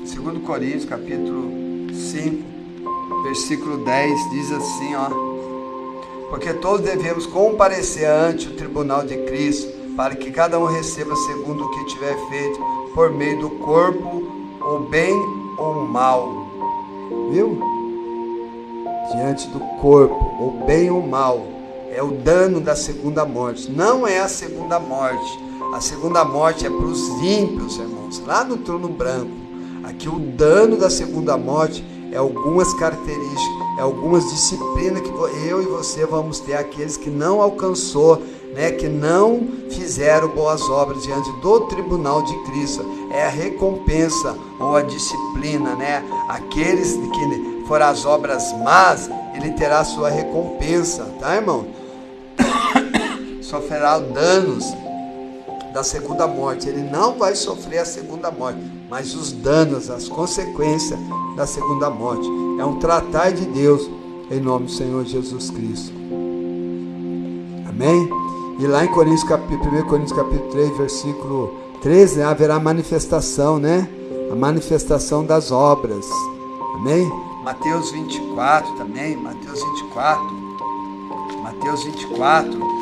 Segundo Coríntios capítulo 5, versículo 10, diz assim, porque todos devemos comparecer ante o tribunal de Cristo, para que cada um receba segundo o que tiver feito, por meio do corpo, o bem ou o mal. Viu? Diante do corpo, o bem ou o mal, é o dano da segunda morte. Não é a segunda morte. A segunda morte é para os ímpios, irmãos, lá no trono branco. Aqui o dano da segunda morte é algumas características, é algumas disciplinas que eu e você vamos ter, aqueles que não alcançou, né, que não fizeram boas obras diante do tribunal de Cristo. É a recompensa ou a disciplina, né? Aqueles que forem as obras más, ele terá a sua recompensa, tá, irmão? Sofrerá danos da segunda morte. Ele não vai sofrer a segunda morte, mas os danos, as consequências da segunda morte. É um tratar de Deus em nome do Senhor Jesus Cristo. Amém? E lá em 1 Coríntios capítulo 3, versículo 13, haverá manifestação, né? A manifestação das obras. Amém? Mateus 24 também, Mateus 24.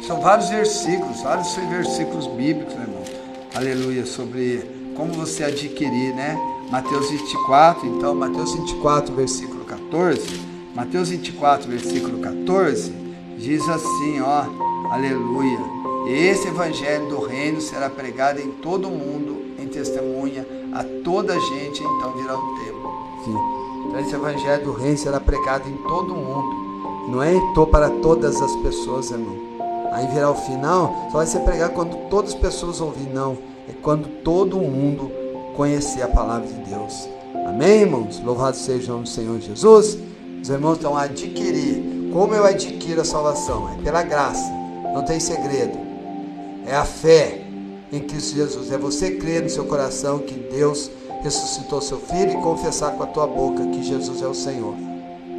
São vários versículos bíblicos, né, irmão? Aleluia, sobre como você adquirir, né? Mateus 24, então, Mateus 24, versículo 14. Mateus 24, versículo 14, diz assim, aleluia. Esse evangelho do reino será pregado em todo o mundo, em testemunha a toda a gente, então virá o tempo. Sim. Então, esse evangelho do reino será pregado em todo o mundo. Não é para todas as pessoas, irmão. Aí virá o final, só vai ser pregado quando todas as pessoas ouvirem. Não, é quando todo mundo conhecer a palavra de Deus. Amém, irmãos? Louvado seja o nome do Senhor Jesus. Os irmãos estão a adquirir. Como eu adquiro a salvação? É pela graça, não tem segredo. É a fé em Cristo Jesus. É você crer no seu coração que Deus ressuscitou seu Filho e confessar com a tua boca que Jesus é o Senhor.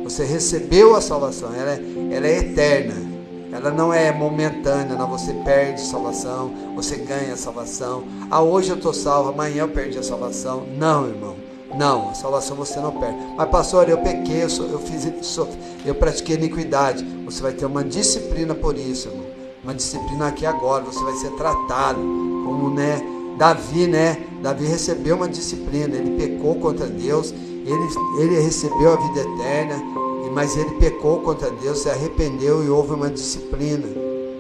Você recebeu a salvação, ela é eterna. ela não é momentânea, não. Você perde salvação, você ganha salvação. Hoje eu estou salvo, amanhã eu perdi a salvação. Não, irmão, não, a salvação você não perde. Mas pastor, eu pequei, eu pratiquei iniquidade. Você vai ter uma disciplina por isso, irmão. Uma disciplina aqui agora, você vai ser tratado como, Davi recebeu uma disciplina, ele pecou contra Deus, ele recebeu a vida eterna, mas ele pecou contra Deus, se arrependeu e houve uma disciplina,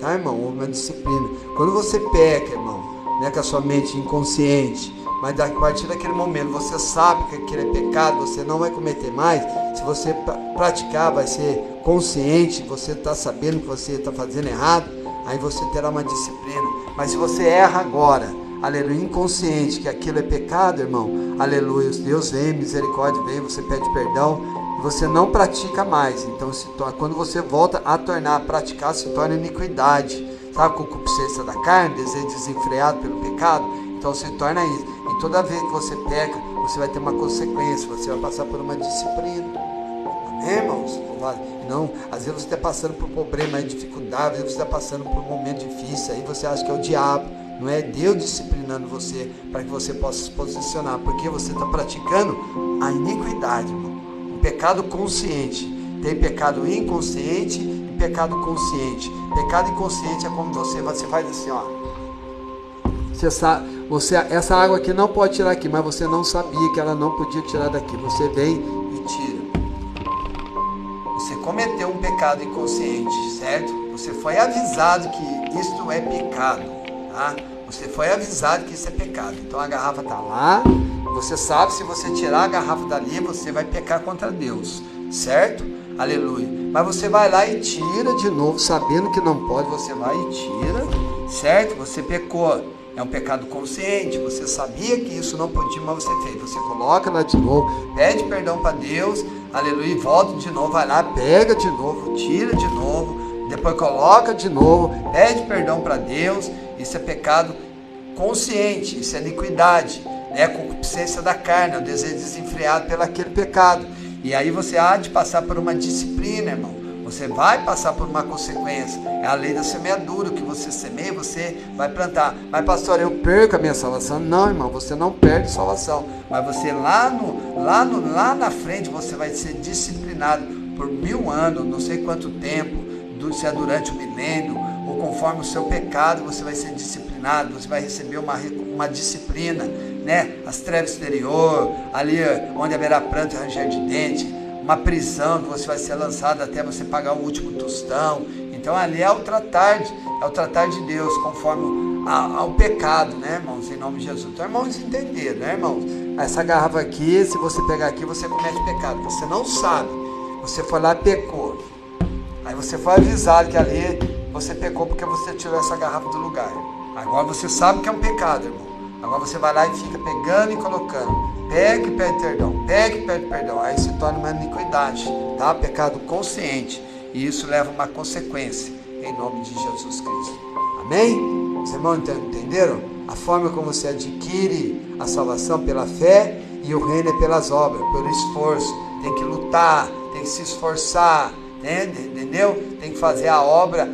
tá, irmão? Houve uma disciplina. Quando você peca, irmão, com a sua mente inconsciente, mas a partir daquele momento você sabe que aquilo é pecado, você não vai cometer mais. Se você praticar, vai ser consciente, você está sabendo que você está fazendo errado, aí você terá uma disciplina. Mas se você erra agora, aleluia, inconsciente, que aquilo é pecado, irmão, aleluia, Deus vem, misericórdia vem, você pede perdão e você não pratica mais. Então, quando você volta a praticar, se torna iniquidade, sabe, concupiscência da carne, desejo desenfreado pelo pecado. Então se torna isso, e toda vez que você peca, você vai ter uma consequência, você vai passar por uma disciplina. Amém, irmãos? Não, às vezes você está passando por problema, dificuldade, às vezes você está passando por um momento difícil, aí você acha que é o diabo. Não é Deus disciplinando você para que você possa se posicionar, porque você está praticando a iniquidade, irmão. Um pecado consciente. Tem pecado inconsciente e pecado consciente. Pecado inconsciente é como você faz assim, ó. Essa água aqui não pode tirar aqui, mas você não sabia que ela não podia tirar daqui. Você vem e tira. Você cometeu um pecado inconsciente, certo? Você foi avisado que isto é pecado, tá? Você foi avisado que isso é pecado. Então a garrafa está lá. Você sabe, se você tirar a garrafa dali, você vai pecar contra Deus, certo? Aleluia. Mas você vai lá e tira de novo, sabendo que não pode, você vai e tira, certo? Você pecou. É um pecado consciente, você sabia que isso não podia, mas você fez. Você coloca lá de novo, pede perdão para Deus, aleluia, e volta de novo, vai lá, pega de novo, tira de novo, depois coloca de novo, pede perdão para Deus. Isso é pecado consciente, isso é iniquidade, né? Concupiscência da carne, é o desejo desenfreado pelo aquele pecado. E aí você há de passar por uma disciplina, irmão. Você vai passar por uma consequência. É a lei da semeadura. O que você semeia, você vai plantar. Mas pastor, eu perco a minha salvação? Não, irmão, você não perde salvação. Mas você lá na frente, você vai ser disciplinado por 1000 anos, não sei quanto tempo, se é durante o milênio, ou conforme o seu pecado, você vai ser disciplinado, você vai receber uma disciplina, né? As trevas exterior, ali onde haverá pranto e ranger de dente, uma prisão que você vai ser lançado até você pagar o último tostão. Então ali é o tratar de Deus conforme ao pecado, né, irmãos, em nome de Jesus. Então, irmãos, entenderam, né, irmãos? Essa garrafa aqui, se você pegar aqui, você comete pecado. Você não sabe, você foi lá e pecou. Aí você foi avisado que ali você pecou porque você tirou essa garrafa do lugar. Agora você sabe que é um pecado, irmão. Agora você vai lá e fica pegando e colocando. Pega e pede perdão, pega e pede perdão. Aí se torna uma iniquidade, tá? Pecado consciente. E isso leva a uma consequência, em nome de Jesus Cristo. Amém? Os irmãos entenderam? A forma como você adquire a salvação pela fé, e o reino é pelas obras, pelo esforço. Tem que lutar, tem que se esforçar, né? Entendeu? Tem que fazer a obra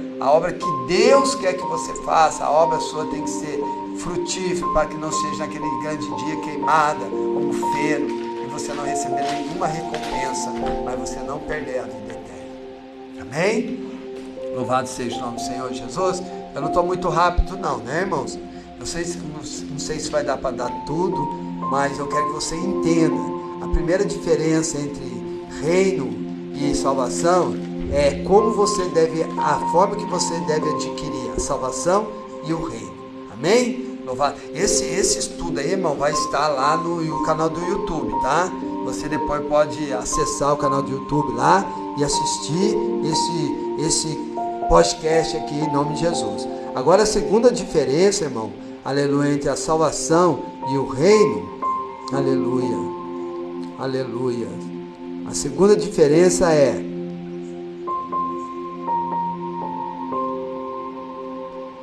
que Deus quer que você faça. A obra sua tem que ser frutífera, para que não seja naquele grande dia queimada como feno, e você não receber nenhuma recompensa, mas você não perder a vida eterna. Amém? Louvado seja o nome do Senhor Jesus. Eu não estou muito rápido não, né, irmãos? Não sei se vai dar para dar tudo, mas eu quero que você entenda. A primeira diferença entre reino e salvação é como você deve, a forma que você deve adquirir a salvação e o reino. Amém? Louvado. Esse estudo aí, irmão, vai estar lá no canal do YouTube, tá? Você depois pode acessar o canal do YouTube lá e assistir esse podcast aqui em nome de Jesus. Agora a segunda diferença, irmão, aleluia, entre a salvação e o reino, aleluia, aleluia. A segunda diferença é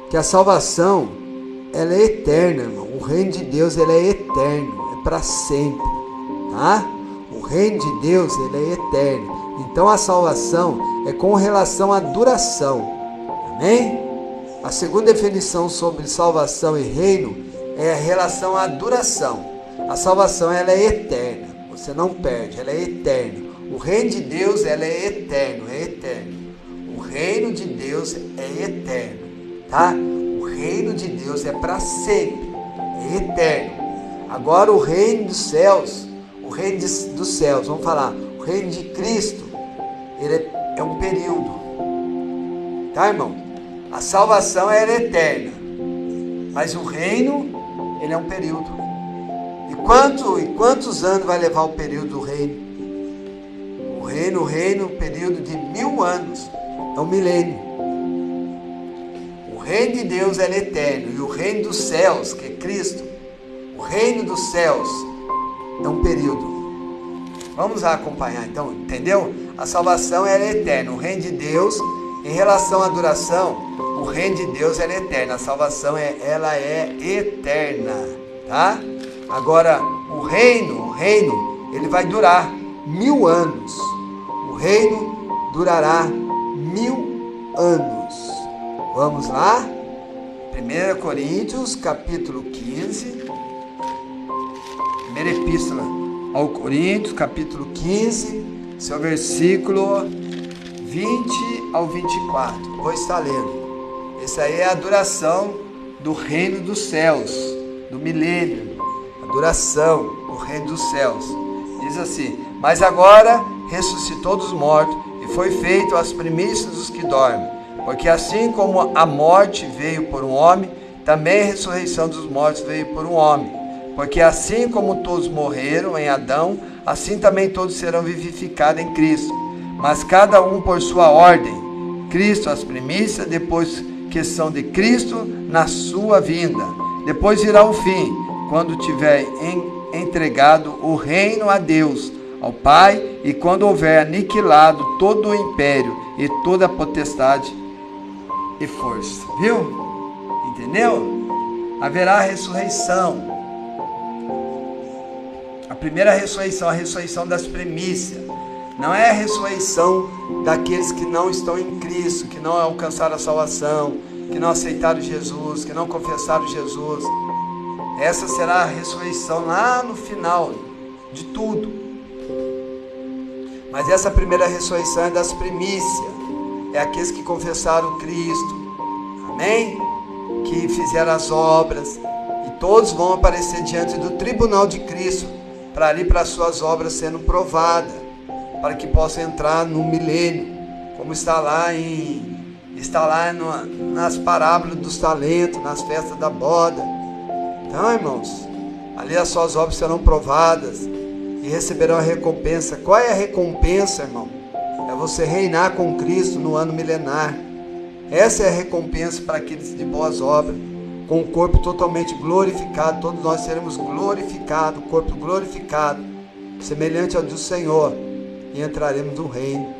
que a salvação, ela é eterna, irmão. O reino de Deus, ele é eterno, é para sempre, tá? O reino de Deus, ele é eterno. Então a salvação é com relação à duração, Amém? A segunda definição sobre salvação e reino é a relação à duração. A salvação, ela é eterna, você não perde, ela é eterna. O reino de Deus, ela é eterno, é eterno. O reino de Deus é eterno, tá? O reino de Deus é para sempre, é eterno. Agora o reino dos céus, vamos falar, o reino de Cristo, ele é um período, tá, irmão? A salvação ela é eterna, mas o reino, ele é um período. E quantos anos vai levar o período do reino? O reino, período de 1000 anos, é um milênio. O reino de Deus é eterno, e o reino dos céus, que é Cristo, o reino dos céus é um período. Vamos lá acompanhar então, entendeu? A salvação é eterna, o reino de Deus, em relação à duração, o reino de Deus é eterno, a salvação ela é eterna, tá? Agora, o reino, ele vai durar 1000 anos. O reino durará 1000 anos. Vamos lá? 1 Coríntios, capítulo 15. Primeira epístola ao Coríntios, capítulo 15, seu versículo 20 ao 24. Vou estar lendo. Essa aí é a duração do reino dos céus, do milênio. A duração do reino dos céus. Diz assim: mas agora ressuscitou dos mortos e foi feito as primícias dos que dormem. Porque assim como a morte veio por um homem, também a ressurreição dos mortos veio por um homem. Porque assim como todos morreram em Adão, assim também todos serão vivificados em Cristo. Mas cada um por sua ordem. Cristo as primícias, depois que são de Cristo na sua vinda. Depois virá o fim, quando tiver entregado o reino a Deus, ao Pai, e quando houver aniquilado todo o império e toda a potestade e força. Viu? Entendeu? Haverá ressurreição. A primeira ressurreição, a ressurreição das primícias. Não é a ressurreição daqueles que não estão em Cristo, que não alcançaram a salvação, que não aceitaram Jesus, que não confessaram Jesus. Essa será a ressurreição lá no final de tudo. Mas essa primeira ressurreição é das primícias. É aqueles que confessaram Cristo. Amém? Que fizeram as obras. E todos vão aparecer diante do tribunal de Cristo, para ali para as suas obras sendo provadas, para que possam entrar no milênio, como está lá nas parábolas dos talentos, nas festas da boda. Então, irmãos, ali as suas obras serão provadas e receberão a recompensa. Qual é a recompensa, irmão? É você reinar com Cristo no ano milenar. Essa é a recompensa para aqueles de boas obras, com o corpo totalmente glorificado. Todos nós seremos glorificados, corpo glorificado, semelhante ao do Senhor, e entraremos no reino.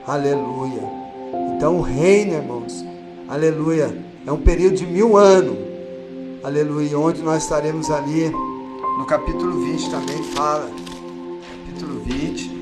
Aleluia. Então o reino, irmãos, aleluia, é um período de 1000 anos. Aleluia, onde nós estaremos ali, no capítulo 20 também fala, capítulo 20,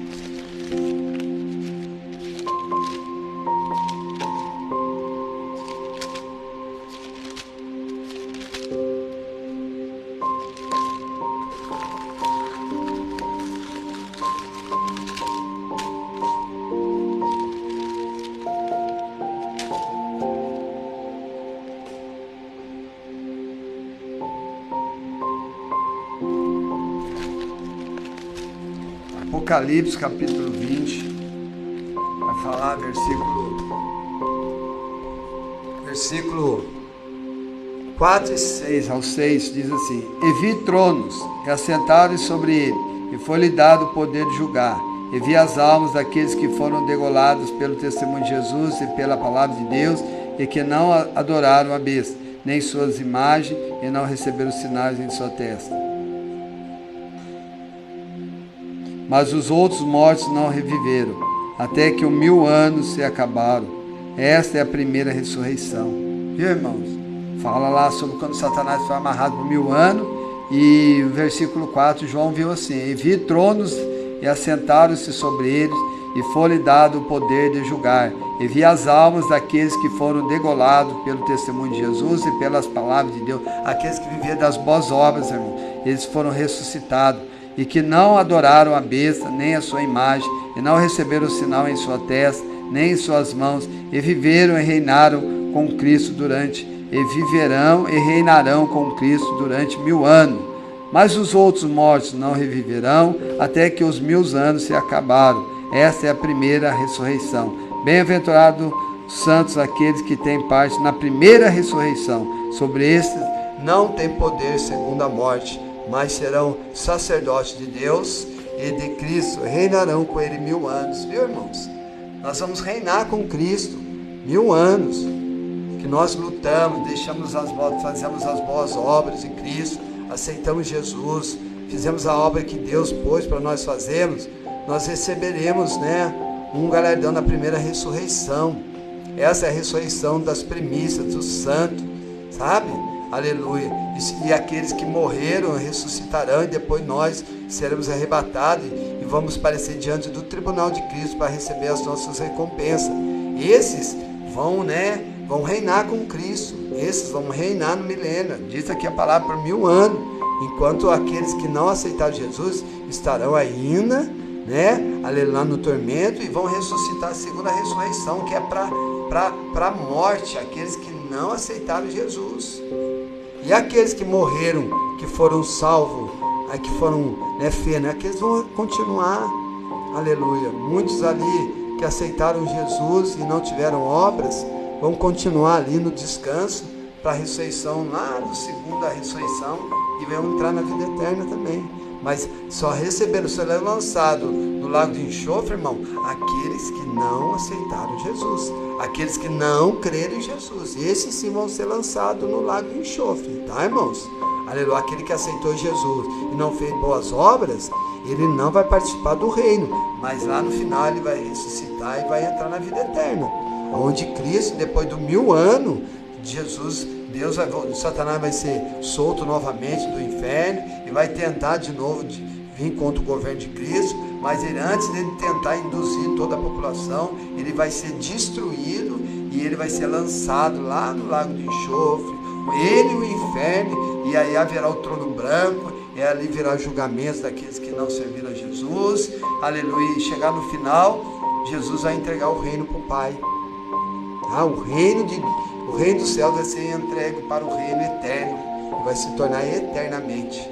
Apocalipse capítulo 20, vai falar versículo 4 e 6 ao 6, diz assim: e vi tronos, e assentaram sobre ele, e foi-lhe dado o poder de julgar, e vi as almas daqueles que foram degolados pelo testemunho de Jesus e pela palavra de Deus, e que não adoraram a besta, nem suas imagens, e não receberam sinais em sua testa. Mas os outros mortos não reviveram, até que 1000 anos se acabaram. Esta é a primeira ressurreição. Viu, irmãos? Fala lá sobre quando Satanás foi amarrado por 1000 anos. E o versículo 4, João viu assim: e vi tronos, e assentaram-se sobre eles, e foi-lhe dado o poder de julgar. E vi as almas daqueles que foram degolados pelo testemunho de Jesus e pelas palavras de Deus. Aqueles que viveram das boas obras, irmão, eles foram ressuscitados. E que não adoraram a besta, nem a sua imagem, e não receberam o sinal em sua testa, nem em suas mãos, e viveram e reinaram com Cristo e viverão e reinarão com Cristo durante 1000 anos. Mas os outros mortos não reviverão, até que os 1000 anos se acabaram. Esta é a primeira ressurreição. Bem-aventurados santos aqueles que têm parte na primeira ressurreição. Sobre estes não tem poder segundo a morte, mas serão sacerdotes de Deus e de Cristo, reinarão com ele 1000 anos. Viu, irmãos? Nós vamos reinar com Cristo 1000 anos. Que nós lutamos, fazemos as boas obras de Cristo, aceitamos Jesus, fizemos a obra que Deus pôs para nós fazermos, nós receberemos, um galardão na primeira ressurreição. Essa é a ressurreição das primícias dos santos, sabe? Aleluia. E aqueles que morreram ressuscitarão, e depois nós seremos arrebatados e vamos aparecer diante do tribunal de Cristo para receber as nossas recompensas. Esses vão reinar com Cristo. Esses vão reinar no milênio. Diz aqui a palavra por 1000 anos. Enquanto aqueles que não aceitaram Jesus estarão ainda, lá no tormento, e vão ressuscitar a segunda ressurreição, que é para a morte, aqueles que não aceitaram Jesus. E aqueles que morreram, que foram salvos, que foram aqueles vão continuar, aleluia. Muitos ali que aceitaram Jesus e não tiveram obras, vão continuar ali no descanso, para a ressurreição, lá no segunda ressurreição, e vão entrar na vida eterna também. Mas só receberam, só é lançado no lago de enxofre, irmão, aqueles que não aceitaram Jesus, aqueles que não creram em Jesus. Esses sim vão ser lançados no lago de enxofre, tá, irmãos? Aleluia. Aquele que aceitou Jesus e não fez boas obras, ele não vai participar do reino, mas lá no final ele vai ressuscitar e vai entrar na vida eterna, onde Cristo, depois de 1000 anos, Satanás vai ser solto novamente do inferno e vai tentar de novo vir contra o governo de Cristo, mas antes dele tentar induzir toda a população, ele vai ser destruído e ele vai ser lançado lá no lago de enxofre, ele e o inferno, e aí haverá o trono branco, e ali virá julgamentos daqueles que não serviram a Jesus, aleluia. E chegar no final, Jesus vai entregar o reino para o Pai. O reino dos céus vai ser entregue para o reino eterno, e vai se tornar eternamente.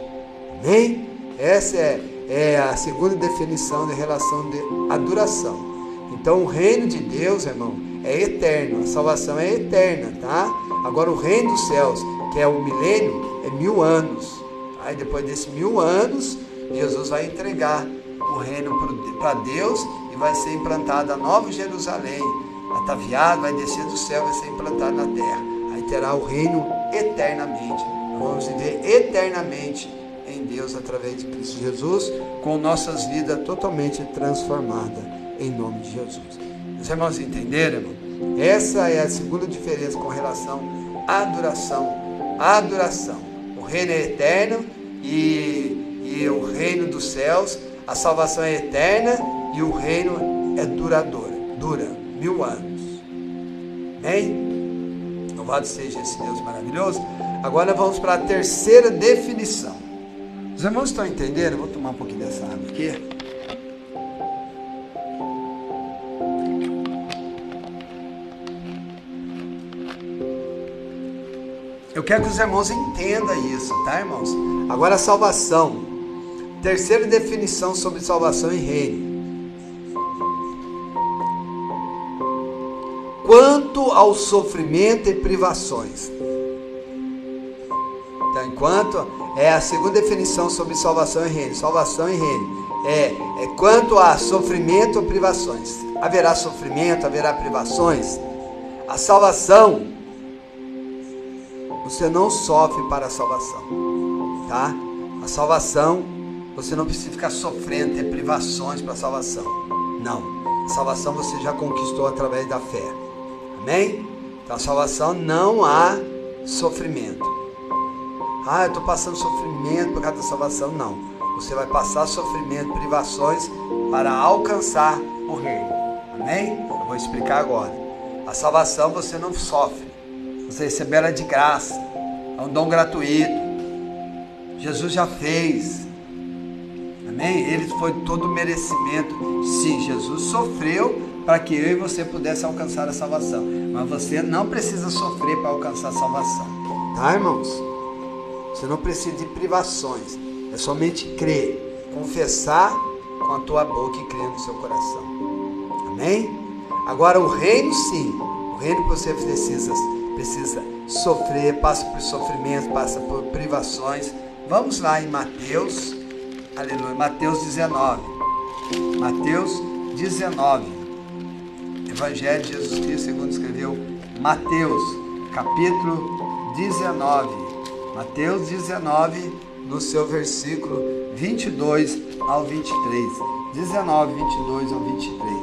Amém? Essa é a segunda definição de relação de adoração. Então o reino de Deus, irmão, é eterno, a salvação é eterna, tá? Agora o reino dos céus, que é o milênio, é 1000 anos. Aí depois desses 1000 anos, Jesus vai entregar o reino para Deus, e vai ser implantada a Nova Jerusalém, ataviado, vai descer do céu, vai ser implantado na terra. Aí terá o reino eternamente. Vamos viver eternamente em Deus através de Cristo Jesus, com nossas vidas totalmente transformadas em nome de Jesus. Os irmãos entenderam, irmão? Essa é a segunda diferença com relação à adoração. A adoração. O reino é eterno e o reino dos céus, a salvação é eterna e o reino é duradouro, dura 1000 anos. Amém? Louvado seja esse Deus maravilhoso. Agora vamos para a terceira definição. Os irmãos estão entendendo? Eu vou tomar um pouquinho dessa água aqui. Eu quero que os irmãos entendam isso, tá, irmãos? Agora a salvação. Terceira definição sobre salvação e reino. Quanto ao sofrimento e privações. Então, enquanto é a segunda definição sobre salvação e reino. Salvação e reino. É quanto a sofrimento ou privações. Haverá sofrimento, haverá privações. A salvação, você não sofre para a salvação, tá? A salvação, você não precisa ficar sofrendo, ter privações para a salvação. Não. A salvação você já conquistou através da fé. Amém? Então a salvação não há sofrimento. Eu estou passando sofrimento por causa da salvação. Não. Você vai passar sofrimento, privações para alcançar o reino. Amém? Eu vou explicar agora. A salvação você não sofre. Você recebe ela de graça. É um dom gratuito. Jesus já fez. Amém? Ele foi todo o merecimento. Sim, Jesus sofreu para que eu e você pudesse alcançar a salvação. Mas você não precisa sofrer para alcançar a salvação. Tá, irmãos? Você não precisa de privações. É somente crer. Confessar com a tua boca e crer no seu coração. Amém? Agora o reino, sim. O reino que você precisa sofrer, passa por sofrimento, passa por privações. Vamos lá em Mateus, aleluia, Mateus 19. Mateus 19. Evangelho de Jesus Cristo, segundo escreveu Mateus, capítulo 19. Mateus 19, no seu versículo 22 ao 23. 19, 22 ao 23.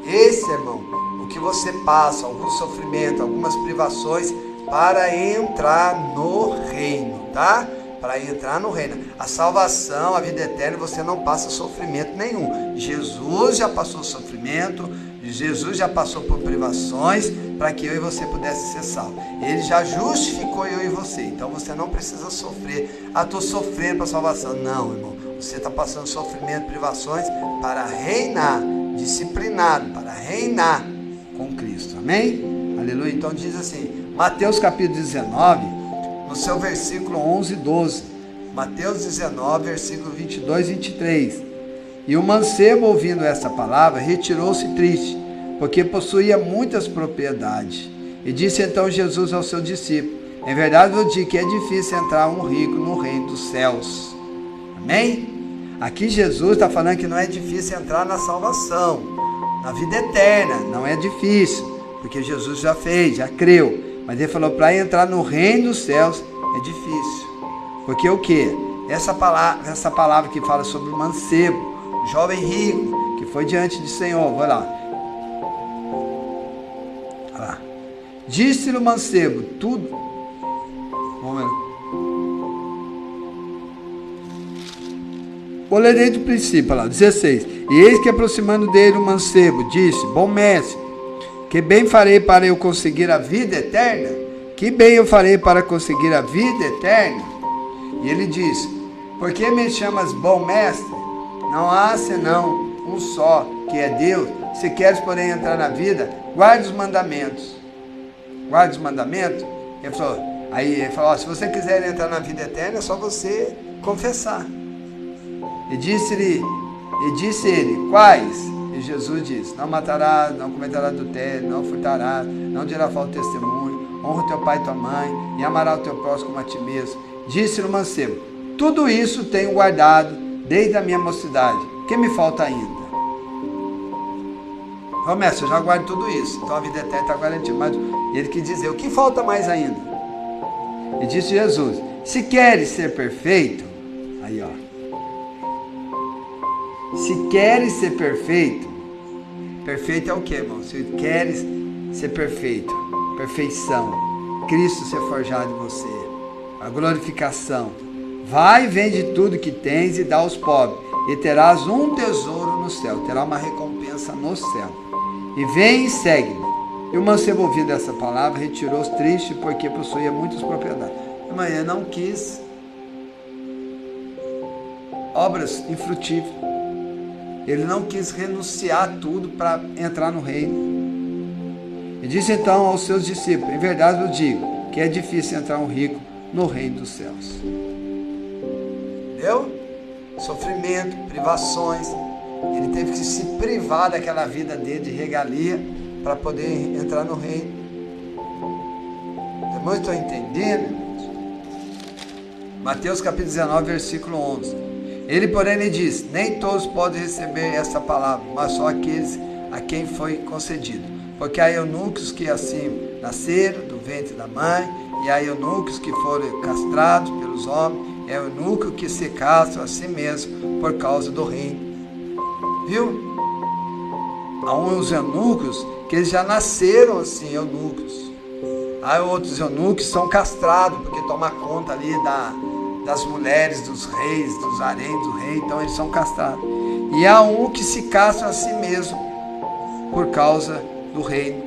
Esse, irmão, o que você passa, algum sofrimento, algumas privações, para entrar no reino, tá? Para entrar no reino. A salvação, a vida eterna, você não passa sofrimento nenhum. Jesus já passou sofrimento, Jesus já passou por privações, para que eu e você pudesse ser salvos. Ele já justificou eu e você, então você não precisa sofrer. Ah, estou sofrendo para a salvação. Não, irmão, você está passando sofrimento, privações, para reinar, disciplinado, para reinar com Cristo. Amém? Aleluia. Então diz assim, Mateus capítulo 19, no seu versículo 11 e 12. Mateus 19, versículo 22 e 23. E o mancebo, ouvindo essa palavra, retirou-se triste, porque possuía muitas propriedades. E disse então Jesus aos seus discípulos: em verdade eu digo que é difícil entrar um rico no reino dos céus. Amém? Aqui Jesus está falando que não é difícil entrar na salvação, na vida eterna. Não é difícil, porque Jesus já fez, já creu. Mas ele falou, para entrar no reino dos céus é difícil. Porque o quê? Essa palavra que fala sobre o mancebo, o jovem rico, que foi diante do Senhor. Vai lá. Olha lá. Disse-lhe o mancebo, tudo. Vamos ver. Vou ler desde o princípio, olha lá, 16. E eis que aproximando dele o mancebo, disse, bom mestre, que bem farei para eu conseguir a vida eterna? Que bem eu farei para conseguir a vida eterna? E ele disse, por que me chamas bom mestre? Não há senão um só, que é Deus. Se queres, porém, entrar na vida, guarde os mandamentos. Guarde os mandamentos. Aí ele falou, se você quiser entrar na vida eterna, é só você confessar. E disse ele, quais? E Jesus disse, não matarás, não cometerás adultério, não furtarás, não dirás falso testemunho, honra teu pai e tua mãe, e amarás o teu próximo como a ti mesmo. Disse-lhe o mancebo, tudo isso tenho guardado desde a minha mocidade, que me falta ainda? Ô mestre, eu já guardo tudo isso, então a vida eterna está garantida. Mas ele quis dizer, o que falta mais ainda? E disse Jesus, se queres ser perfeito, aí ó, se queres ser perfeito, perfeito é o que, irmão? Se queres ser perfeito, perfeição, Cristo ser forjado em você, a glorificação, vai e vende tudo que tens e dá aos pobres, e terás um tesouro no céu, terá uma recompensa no céu. E vem e segue-me. E o mancebo, ouvindo essa palavra, retirou-se triste, porque possuía muitas propriedades. Mas ele não quis obras infrutíferas. Ele não quis renunciar a tudo para entrar no reino. E disse então aos seus discípulos, em verdade eu digo, que é difícil entrar um rico no reino dos céus. Entendeu? Sofrimento, privações. Ele teve que se privar daquela vida dele de regalia para poder entrar no reino. Irmãos, estão entendendo, irmãos? Mateus capítulo 19, versículo 11. Ele, porém, lhe disse, nem todos podem receber essa palavra, mas só aqueles a quem foi concedido. Porque há eunucos que assim nasceram do ventre da mãe, e há eunucos que foram castrados pelos homens, e há eunucos que se castram a si mesmo por causa do reino. Viu? Há uns eunucos que eles já nasceram assim, eunucos. Há outros eunucos que são castrados, porque tomam conta ali das mulheres, dos reis, dos haréns do rei, então eles são castrados. E há um que se castra a si mesmo por causa do reino.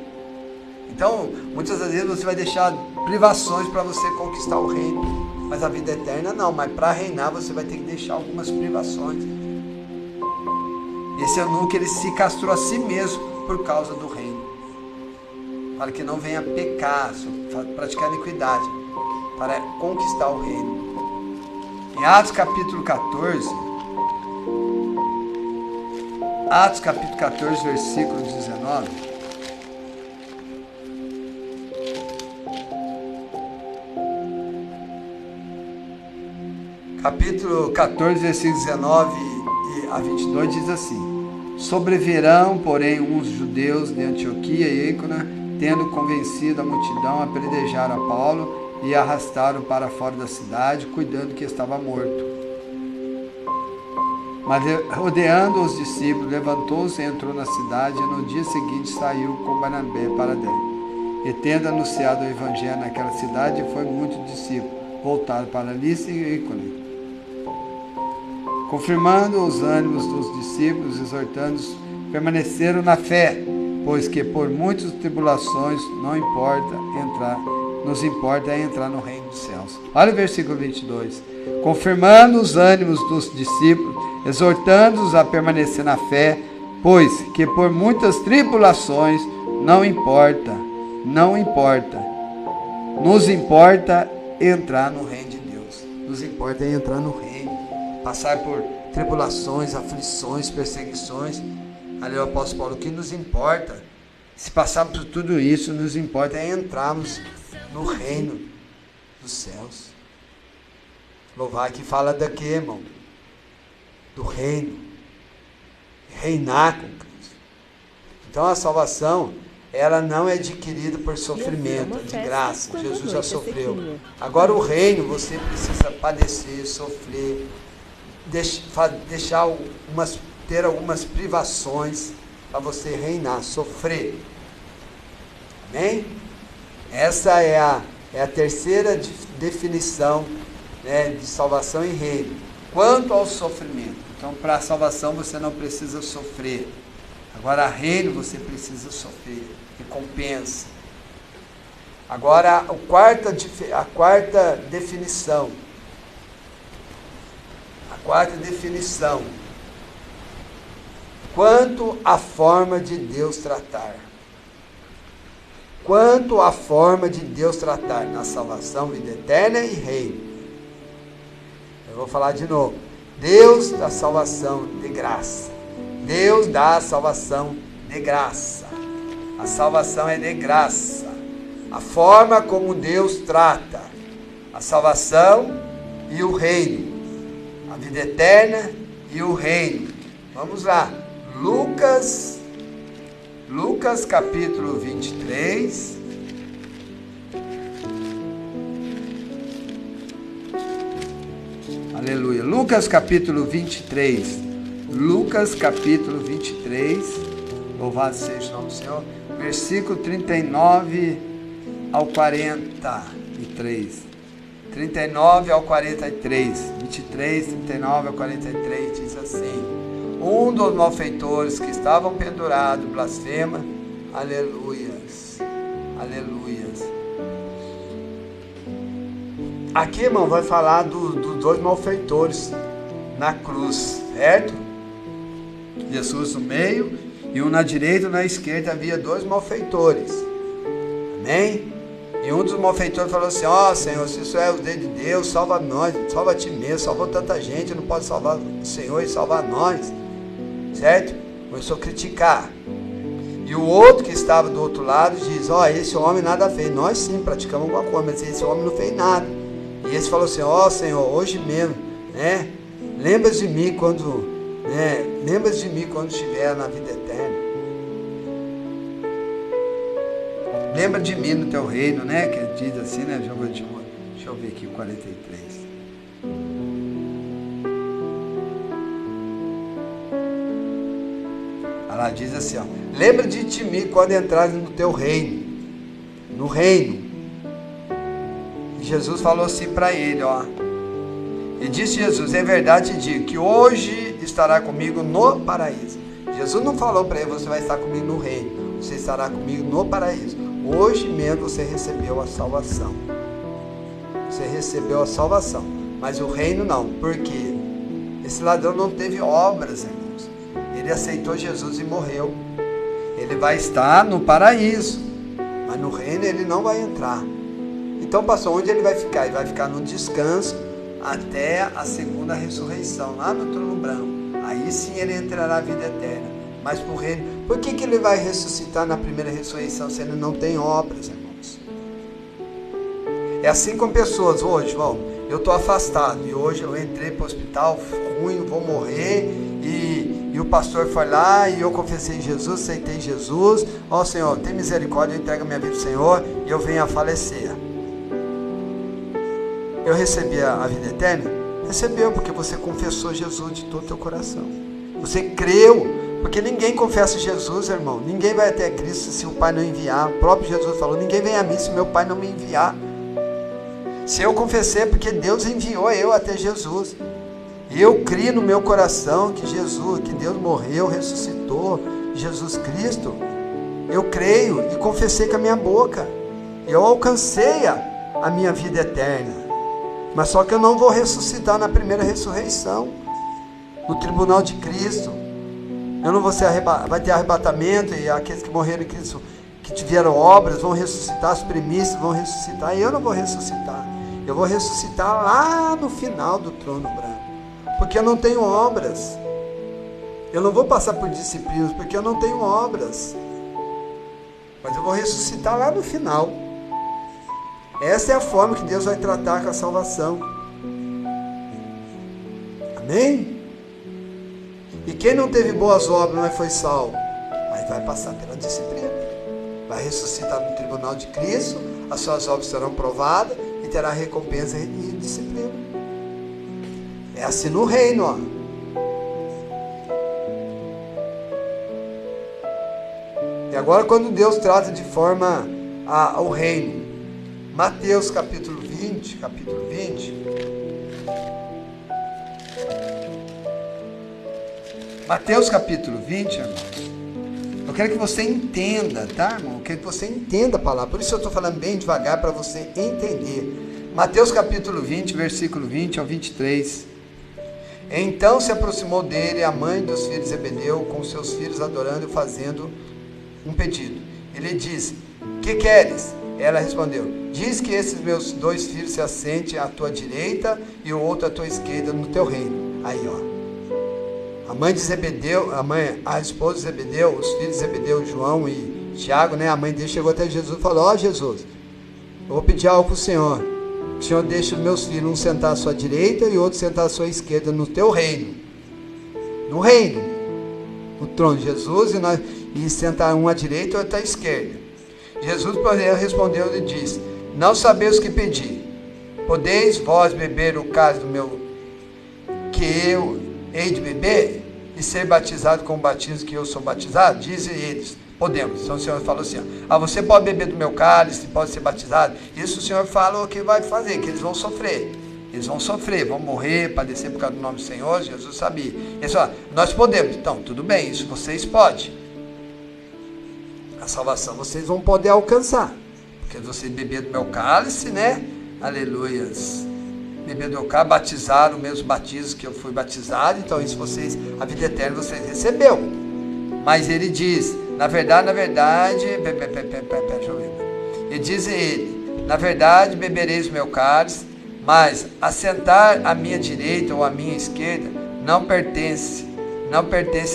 Então, muitas das vezes você vai deixar privações para você conquistar o reino, mas a vida eterna não. Mas para reinar você vai ter que deixar algumas privações. Esse eunuco, ele se castrou a si mesmo por causa do reino, para que não venha pecar, praticar iniquidade, para conquistar o reino. Em Atos capítulo 14, versículo 19. Capítulo 14, versículos 19 a 22 diz assim: Sobrevirão, porém, uns judeus de Antioquia e Ícona, tendo convencido a multidão, apedrejaram a Paulo e arrastaram para fora da cidade, cuidando que estava morto. Mas, rodeando os discípulos, levantou-se e entrou na cidade, e no dia seguinte saiu com Barnabé para Derbe. E tendo anunciado o evangelho naquela cidade, foi muitos discípulos, voltaram para Lícia e Ícone, confirmando os ânimos dos discípulos, exortando-os, permaneceram na fé, pois que por muitas tribulações nos importa entrar no reino dos céus. Olha o versículo 22. Confirmando os ânimos dos discípulos, exortando-os a permanecer na fé, pois que por muitas tribulações nos importa entrar no reino de Deus. Nos importa entrar no reino, passar por tribulações, aflições, perseguições. Ali o apóstolo Paulo, o que nos importa, se passarmos por tudo isso, nos importa é entrarmos no reino dos céus. Louvar que fala daqui, irmão, do reino, reinar com Cristo. Então a salvação, ela não é adquirida por sofrimento, é de graça. Jesus já sofreu. Agora o reino, você precisa padecer, sofrer, ter algumas privações para você reinar, sofrer. Amém? Essa é a terceira definição, né, de salvação e reino. Quanto ao sofrimento, então para a salvação você não precisa sofrer. Agora a reino você precisa sofrer, recompensa. Agora a quarta definição. Quanto à forma de Deus tratar. Quanto à forma de Deus tratar na salvação, vida eterna e reino. Eu vou falar de novo. Deus dá salvação de graça. Deus dá a salvação de graça. A salvação é de graça. A forma como Deus trata a salvação e o reino. A vida eterna e o reino. Vamos lá. Lucas capítulo 23. Aleluia. Lucas capítulo 23. Lucas capítulo 23. Louvado seja o nome do Senhor. Versículo 39 ao 43. 39 ao 43. 23, 39 ao 43 diz assim: Um dos malfeitores que estavam pendurados blasfema. Aleluias. Aleluias. Aqui, irmão, vai falar dos dois malfeitores na cruz, certo? Jesus no meio e um na direita e na esquerda havia dois malfeitores. Amém? E um dos malfeitores falou assim: ó, Senhor, se isso é o dedo de Deus, salva nós, salva a ti mesmo, salvou tanta gente, não pode salvar o Senhor e salvar nós, certo? Começou a criticar. E o outro que estava do outro lado diz: ó, esse homem nada fez. Nós sim praticamos alguma coisa, mas esse homem não fez nada. E esse falou assim: ó, Senhor, hoje mesmo, né? Lembra-se de mim quando estiver na vida eterna. Lembra de mim no teu reino, né? Que diz assim, né? Deixa eu ver aqui o 43. Ela diz assim, ó: lembra de mim quando entrares no teu reino. No reino. E Jesus falou assim para ele, ó: E disse Jesus: em verdade te digo que hoje estará comigo no paraíso. Jesus não falou para ele: você vai estar comigo no reino, você estará comigo no paraíso. Hoje mesmo você recebeu a salvação. Você recebeu a salvação. Mas o reino não. Por quê? Esse ladrão não teve obras, irmãos. Ele aceitou Jesus e morreu. Ele vai estar no paraíso, mas no reino ele não vai entrar. Então, pastor, onde ele vai ficar? Ele vai ficar no descanso até a segunda ressurreição, lá no trono branco. Aí sim ele entrará na vida eterna. Mas para o reino, por que ele vai ressuscitar na primeira ressurreição se ele não tem obras, irmãos? É assim com pessoas hoje, eu estou afastado e hoje eu entrei para o hospital ruim, vou morrer e o pastor foi lá e eu confessei Jesus, aceitei Jesus. Senhor, tem misericórdia, eu entrego a minha vida ao Senhor e eu venho a falecer. Eu recebi a vida eterna? Recebeu, porque você confessou Jesus de todo o teu coração. Você creu, porque ninguém confessa Jesus, irmão. Ninguém vai até Cristo se o Pai não enviar. O próprio Jesus falou: ninguém vem a mim se meu Pai não me enviar. Se eu confessei, é porque Deus enviou eu até Jesus. Eu criei no meu coração que Deus morreu, ressuscitou, Jesus Cristo. Eu creio e confessei com a minha boca. Eu alcancei a minha vida eterna. Mas só que eu não vou ressuscitar na primeira ressurreição, no tribunal de Cristo. Eu não vou ser vai ter arrebatamento, e aqueles que morreram em Cristo, que tiveram obras, vão ressuscitar, as primícias vão ressuscitar, e eu não vou ressuscitar. Eu vou ressuscitar lá no final do trono branco, porque eu não tenho obras. Eu não vou passar por disciplinas, porque eu não tenho obras. Mas eu vou ressuscitar lá no final. Essa é a forma que Deus vai tratar com a salvação. Amém? E quem não teve boas obras, mas foi salvo, mas vai passar pela disciplina. Vai ressuscitar no tribunal de Cristo, as suas obras serão provadas e terá recompensa e disciplina. É assim no reino, E agora, quando Deus trata de forma o reino, Mateus capítulo 20, Mateus capítulo 20, irmãos. Eu quero que você entenda, tá, irmão? Eu quero que você entenda a palavra. Por isso eu estou falando bem devagar para você entender. Mateus capítulo 20, versículo 20 ao 23. Então se aproximou dele a mãe dos filhos de Zebedeu, com seus filhos adorando e fazendo um pedido. Ele disse: que queres? Ela respondeu: diz que esses meus 2 filhos se assentem à tua direita e o outro à tua esquerda no teu reino. Aí, a mãe de Zebedeu, a esposa de Zebedeu, os filhos de Zebedeu, João e Tiago, a mãe dele chegou até Jesus e falou: Jesus, eu vou pedir algo para o Senhor deixa os meus filhos um sentar à sua direita e outro sentar à sua esquerda no teu reino. No reino, no trono de Jesus, e sentar um à direita e outro à esquerda. Jesus, porém, respondeu e disse: não sabeis o que pedir. Podeis vós beber o cálice que eu hei de beber e ser batizado com o batismo que eu sou batizado? Dizem eles: podemos. Então o Senhor falou assim: você pode beber do meu cálice, pode ser batizado. Isso o Senhor falou que vai fazer, que eles vão sofrer. Eles vão sofrer, vão morrer, padecer por causa do nome do Senhor. Jesus sabia. Ele falou: nós podemos. Então, tudo bem, isso vocês podem. A salvação vocês vão poder alcançar, porque vocês beberam do meu cálice, aleluias, beberam do meu cálice, batizaram o mesmo batismo que eu fui batizado. Então isso a vida eterna vocês recebeu. Mas ele diz: na verdade, ele diz na verdade bebereis o meu cálice, mas assentar à minha direita ou à minha esquerda não pertence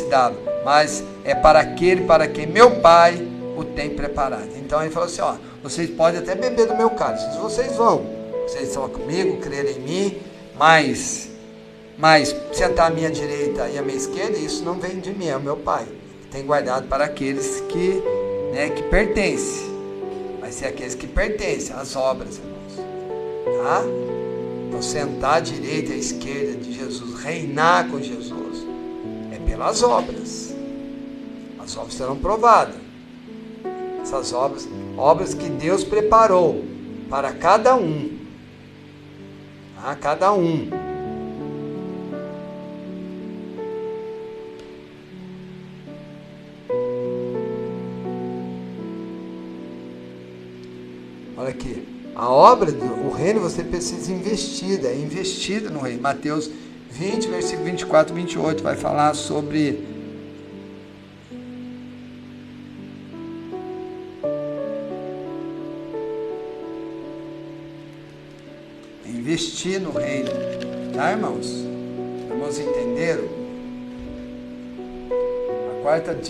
dá-lo, mas é para aquele para quem meu Pai o tem preparado. Então ele falou assim: vocês podem até beber do meu cálice, vocês estão comigo, crerem em mim, mas sentar à minha direita e à minha esquerda, isso não vem de mim, é o meu Pai, que tem guardado para aqueles que pertencem. Vai ser aqueles que pertencem às obras, irmãos, tá? Então sentar à direita e à esquerda de Jesus, reinar com Jesus, é pelas obras. As obras serão provadas. Essas obras que Deus preparou para cada um. Cada um. Olha aqui. A obra do reino você precisa investir, é investido no reino. Mateus 20, versículo 24 e 28 vai falar sobre investir no reino. Tá, irmãos? Irmãos entenderam?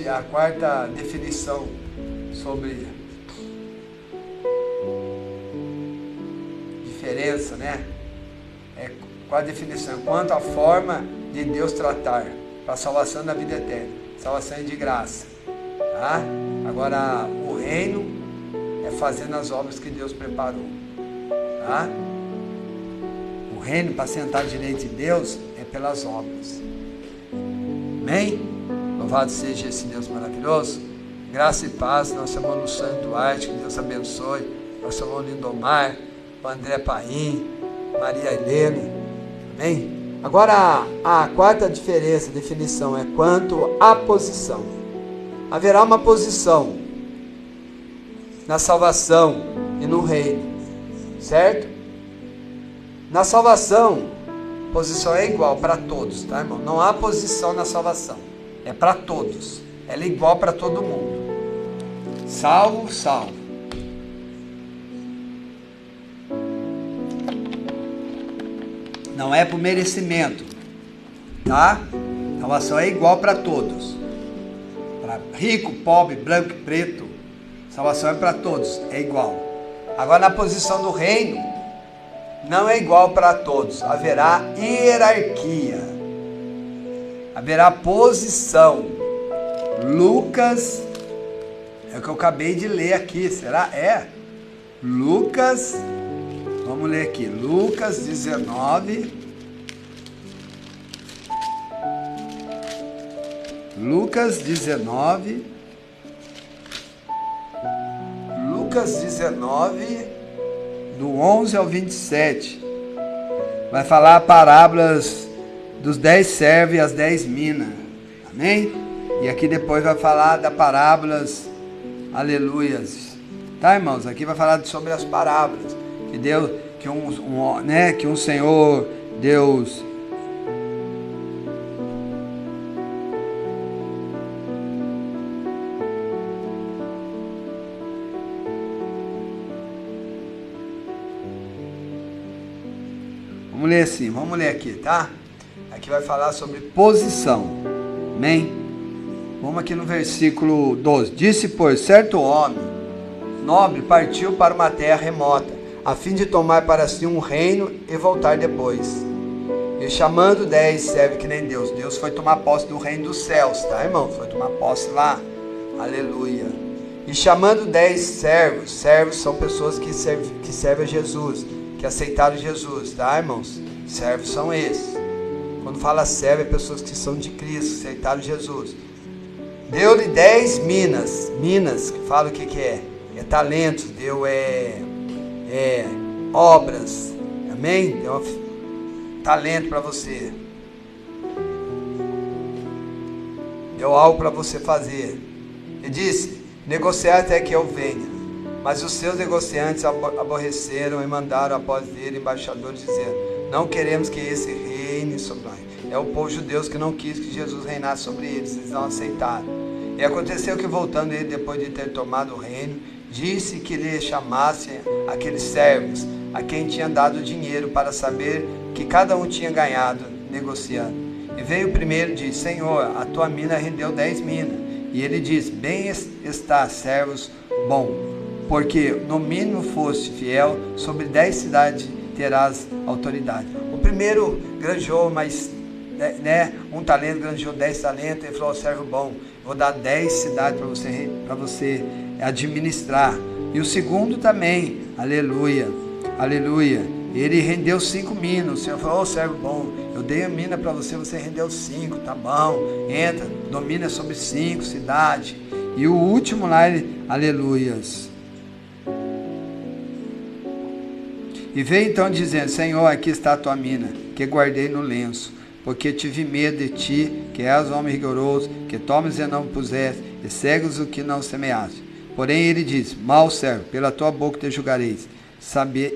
A quarta definição sobre diferença, né? Qual a definição? Quanto à forma de Deus tratar para a salvação da vida eterna. Salvação é de graça, tá? Agora, o reino é fazendo as obras que Deus preparou, tá? O reino para sentar à direita de Deus é pelas obras. Amém? Louvado seja esse Deus maravilhoso. Graça e paz. Nosso irmão Luciano Duarte, que Deus abençoe. Nosso irmão Lindomar, o André Paim, Maria Helena. Amém? Agora, a quarta definição é quanto à posição. Haverá uma posição na salvação e no reino, certo? Na salvação, posição é igual para todos, tá, irmão? Não há posição na salvação, é para todos, ela é igual para todo mundo. Salvo, salvo. Não é por merecimento, tá? Salvação é igual para todos. Para rico, pobre, branco e preto. Salvação é para todos, é igual. Agora na posição do reino, não é igual para todos. Haverá hierarquia. Haverá posição. Lucas, é o que eu acabei de ler aqui, será? Lucas, vamos ler aqui, Lucas 19, do 11 ao 27, vai falar parábolas dos 10 servos e as 10 minas, amém? E aqui depois vai falar das parábolas, aleluias, tá, irmãos? Aqui vai falar sobre as parábolas, que Deus, que um Senhor, Deus, vamos ler aqui, tá? Aqui vai falar sobre posição, amém? Vamos aqui no versículo 12. Disse, pois, certo homem nobre partiu para uma terra remota, a fim de tomar para si um reino e voltar depois. E chamando 10 servos, que nem Deus. Deus foi tomar posse do reino dos céus, tá, irmão? Foi tomar posse lá, aleluia. E chamando 10 servos, servos são pessoas que servem a Jesus, que aceitaram Jesus, tá, irmãos? Servos são esses. Quando fala servo, é pessoas que são de Cristo, aceitaram Jesus. Deu-lhe 10 minas, que fala o que é? É talentos, deu obras, amém? Deu talento para você, deu algo para você fazer. E disse, negociar até que eu venha. Mas os seus negociantes aborreceram e mandaram após ele embaixadores dizendo, não queremos que esse reine sobre nós. É o povo judeu que não quis que Jesus reinasse sobre eles, eles não aceitaram. E aconteceu que voltando ele depois de ter tomado o reino, disse que lhe chamassem aqueles servos, a quem tinha dado dinheiro para saber que cada um tinha ganhado negociando. E veio o primeiro e disse, Senhor, a tua mina rendeu 10 minas. E ele disse, bem está, servos bom, porque no mínimo foste fiel, sobre 10 cidades terás autoridade. O primeiro granjeou, mas um talento, granjeou 10 talentos, ele falou, servo bom, vou dar 10 cidades para você administrar. E o segundo também, aleluia, ele rendeu 5 minas. O Senhor falou, servo bom, eu dei a mina para você, você rendeu 5, tá bom, entra, domina sobre 5 cidades. E o último lá, aleluias. E veio então dizendo, Senhor, aqui está a tua mina, que guardei no lenço, porque tive medo de ti, que és homem rigoroso, que tomes e não puseste, e cegas o que não semeaste. Porém ele disse: Mal servo, pela tua boca te julgareis.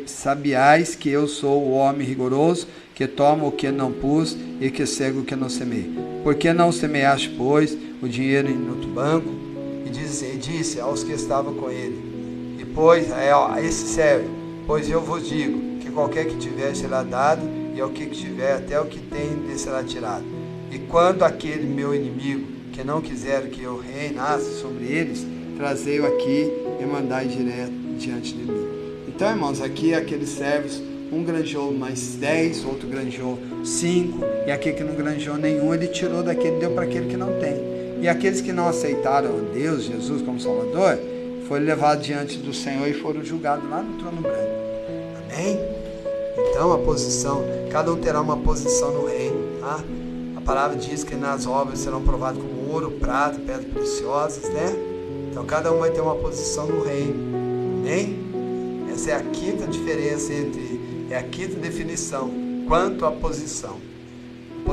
Sabiais que eu sou o homem rigoroso, que toma o que não pus e que cega o que não semeia. Por que não semeaste, pois, o dinheiro no teu banco? E disse aos que estavam com ele: E pois a esse servo, pois eu vos digo, que qualquer que tiver será dado, e ao que tiver até o que tem lhe será tirado. E quando aquele meu inimigo, que não quiser que eu reinasse sobre eles, trazei-o aqui e mandai direto diante de mim. Então, irmãos, aqui aqueles servos, um granjeou mais 10, outro granjeou 5, e aquele que não granjeou nenhum, ele tirou daquele, deu para aquele que não tem. E aqueles que não aceitaram Deus, Jesus como Salvador, foram levados diante do Senhor e foram julgados lá no trono branco. Amém? Então a posição, cada um terá uma posição no reino, tá? A palavra diz que nas obras serão provados como ouro, prata, pedras preciosas, né? Então cada um vai ter uma posição no reino. Amém? Essa é a quinta diferença é a quinta definição quanto à posição. A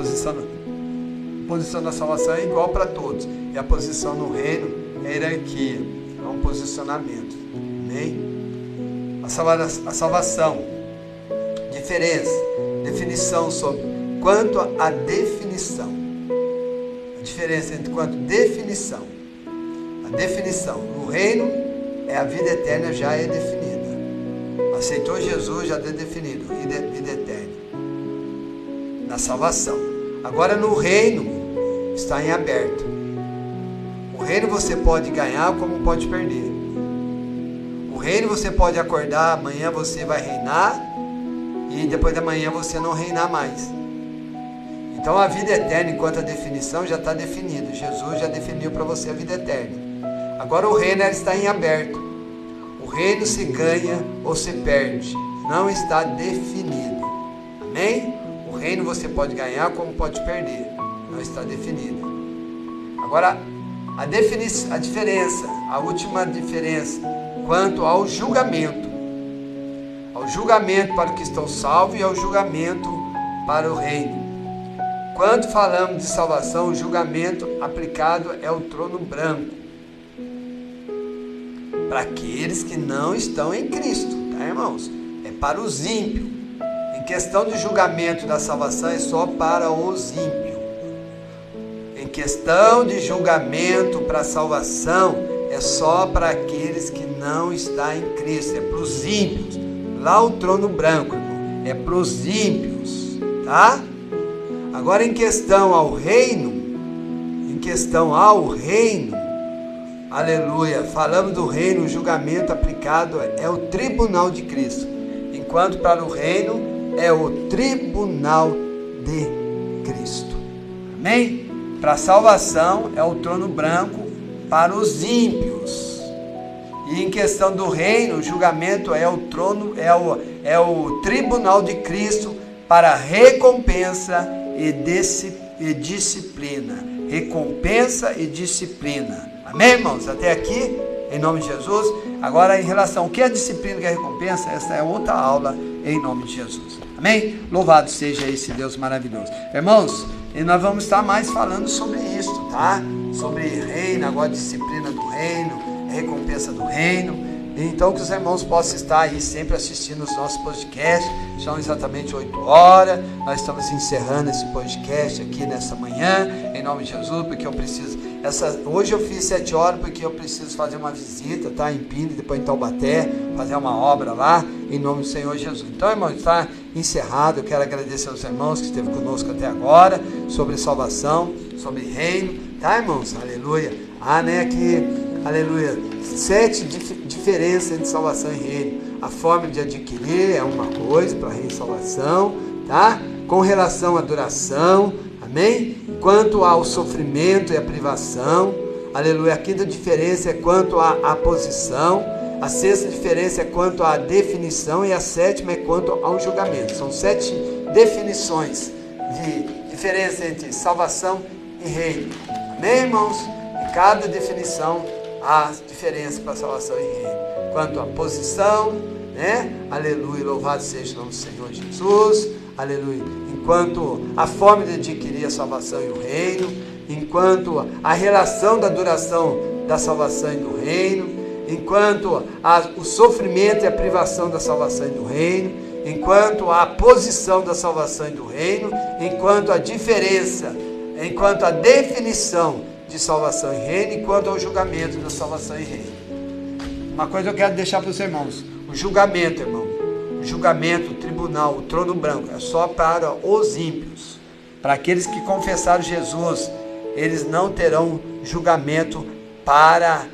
posição da salvação é igual para todos. E a posição no reino é a hierarquia, é um posicionamento. Amém? A salvação, definição sobre quanto à definição. A diferença entre quanto definição. A definição no reino é a vida eterna, já é definida. Aceitou Jesus, já é definido, vida eterna. Na salvação. Agora no reino está em aberto. O reino você pode ganhar como pode perder. O reino você pode acordar, amanhã você vai reinar e depois da manhã você não reinar mais. Então a vida eterna, enquanto a definição já está definida. Jesus já definiu para você a vida eterna. Agora o reino está em aberto. O reino se ganha ou se perde. Não está definido. Amém? O reino você pode ganhar como pode perder. Não está definido. Agora a diferença, a última diferença, quanto ao julgamento. Ao julgamento para os que estão salvos e ao julgamento para o reino. Quando falamos de salvação, o julgamento aplicado é o trono branco. Para aqueles que não estão em Cristo, tá, irmãos? É para os ímpios. Em questão de julgamento da salvação, é só para os ímpios. Em questão de julgamento para a salvação, é só para aqueles que não estão em Cristo. É para os ímpios. Lá o trono branco, irmão, é para os ímpios, tá? Agora em questão ao reino, aleluia, falamos do reino, o julgamento aplicado é o tribunal de Cristo, enquanto para o reino é o tribunal de Cristo. Amém? Para a salvação é o trono branco para os ímpios. E em questão do reino, o julgamento é o trono, é o tribunal de Cristo para recompensa e disciplina. Recompensa e disciplina. Amém, irmãos? Até aqui, em nome de Jesus. Agora, em relação ao que é a disciplina e que é a recompensa, essa é outra aula, em nome de Jesus. Amém? Louvado seja esse Deus maravilhoso. Irmãos, e nós vamos estar mais falando sobre isso, tá? Sobre reino, agora disciplina do reino, recompensa do reino. Então que os irmãos possam estar aí sempre assistindo os nossos podcasts. São exatamente 8 horas. Nós estamos encerrando esse podcast aqui nessa manhã, em nome de Jesus, porque eu preciso. Hoje eu fiz 7 horas porque eu preciso fazer uma visita, tá? Em Pina, depois em Taubaté, fazer uma obra lá, em nome do Senhor Jesus. Então, irmãos, está encerrado. Eu quero agradecer aos irmãos que esteve conosco até agora, sobre salvação, sobre reino, tá, irmãos? Aleluia. Né? Aqui, aleluia. 7 diferenças entre salvação e reino. A forma de adquirir é uma coisa para reino e salvação, tá? Com relação à duração, amém? Quanto ao sofrimento e à privação, aleluia. A quinta diferença é quanto à posição. A sexta diferença é quanto à definição. E a sétima é quanto ao julgamento. São 7 definições de diferença entre salvação e reino. Amém, irmãos? Em cada definição há diferença para salvação e reino. Quanto à posição, né? Aleluia. Louvado seja o nome do Senhor Jesus. Aleluia. Enquanto a forma de adquirir a salvação e o reino, enquanto a relação da duração da salvação e do reino, enquanto o sofrimento e a privação da salvação e do reino, enquanto a posição da salvação e do reino, enquanto a diferença, enquanto a definição de salvação e reino, enquanto ao julgamento da salvação e reino. Uma coisa eu quero deixar para os irmãos: o julgamento, irmão, o julgamento, o tribunal, o trono branco é só para os ímpios. Para aqueles que confessaram Jesus, eles não terão julgamento para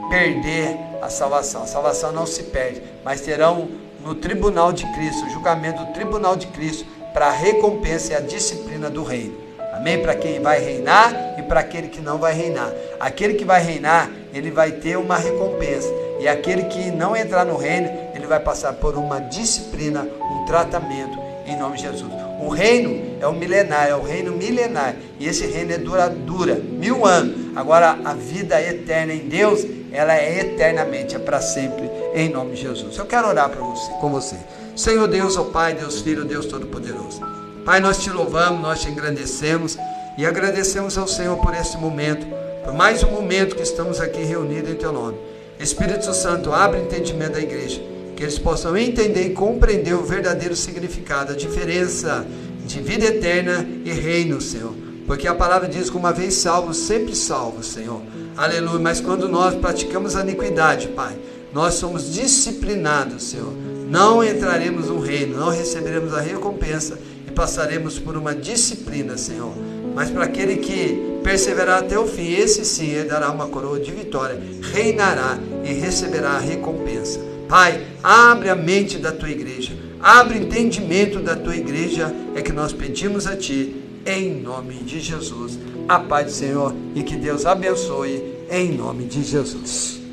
perder a salvação. A salvação não se perde, mas terão no tribunal de Cristo, o julgamento do tribunal de Cristo, para a recompensa e a disciplina do reino. Amém? Para quem vai reinar e para aquele que não vai reinar. Aquele que vai reinar, ele vai ter uma recompensa. E aquele que não entrar no reino, ele vai passar por uma disciplina, um tratamento, em nome de Jesus. O reino é o milenar, é o reino milenar. E esse reino é dura 1000 anos. Agora, a vida eterna em Deus, ela é eternamente, é para sempre, em nome de Jesus. Eu quero orar com você. Senhor Deus, ó Pai, Deus Filho, Deus Todo-Poderoso. Pai, nós te louvamos, nós te engrandecemos e agradecemos ao Senhor por esse momento, por mais um momento que estamos aqui reunidos em Teu nome. Espírito Santo, abre o entendimento da igreja, que eles possam entender e compreender o verdadeiro significado, a diferença de vida eterna e reino, Senhor. Porque a palavra diz que uma vez salvo, sempre salvo, Senhor. Aleluia. Mas quando nós praticamos a iniquidade, Pai, nós somos disciplinados, Senhor. Não entraremos no reino, não receberemos a recompensa e passaremos por uma disciplina, Senhor. Mas para aquele que perseverar até o fim, esse sim, ele dará uma coroa de vitória, reinará e receberá a recompensa. Pai, abre a mente da tua igreja, abre o entendimento da tua igreja, é que nós pedimos a ti, em nome de Jesus. A paz do Senhor e que Deus abençoe, em nome de Jesus.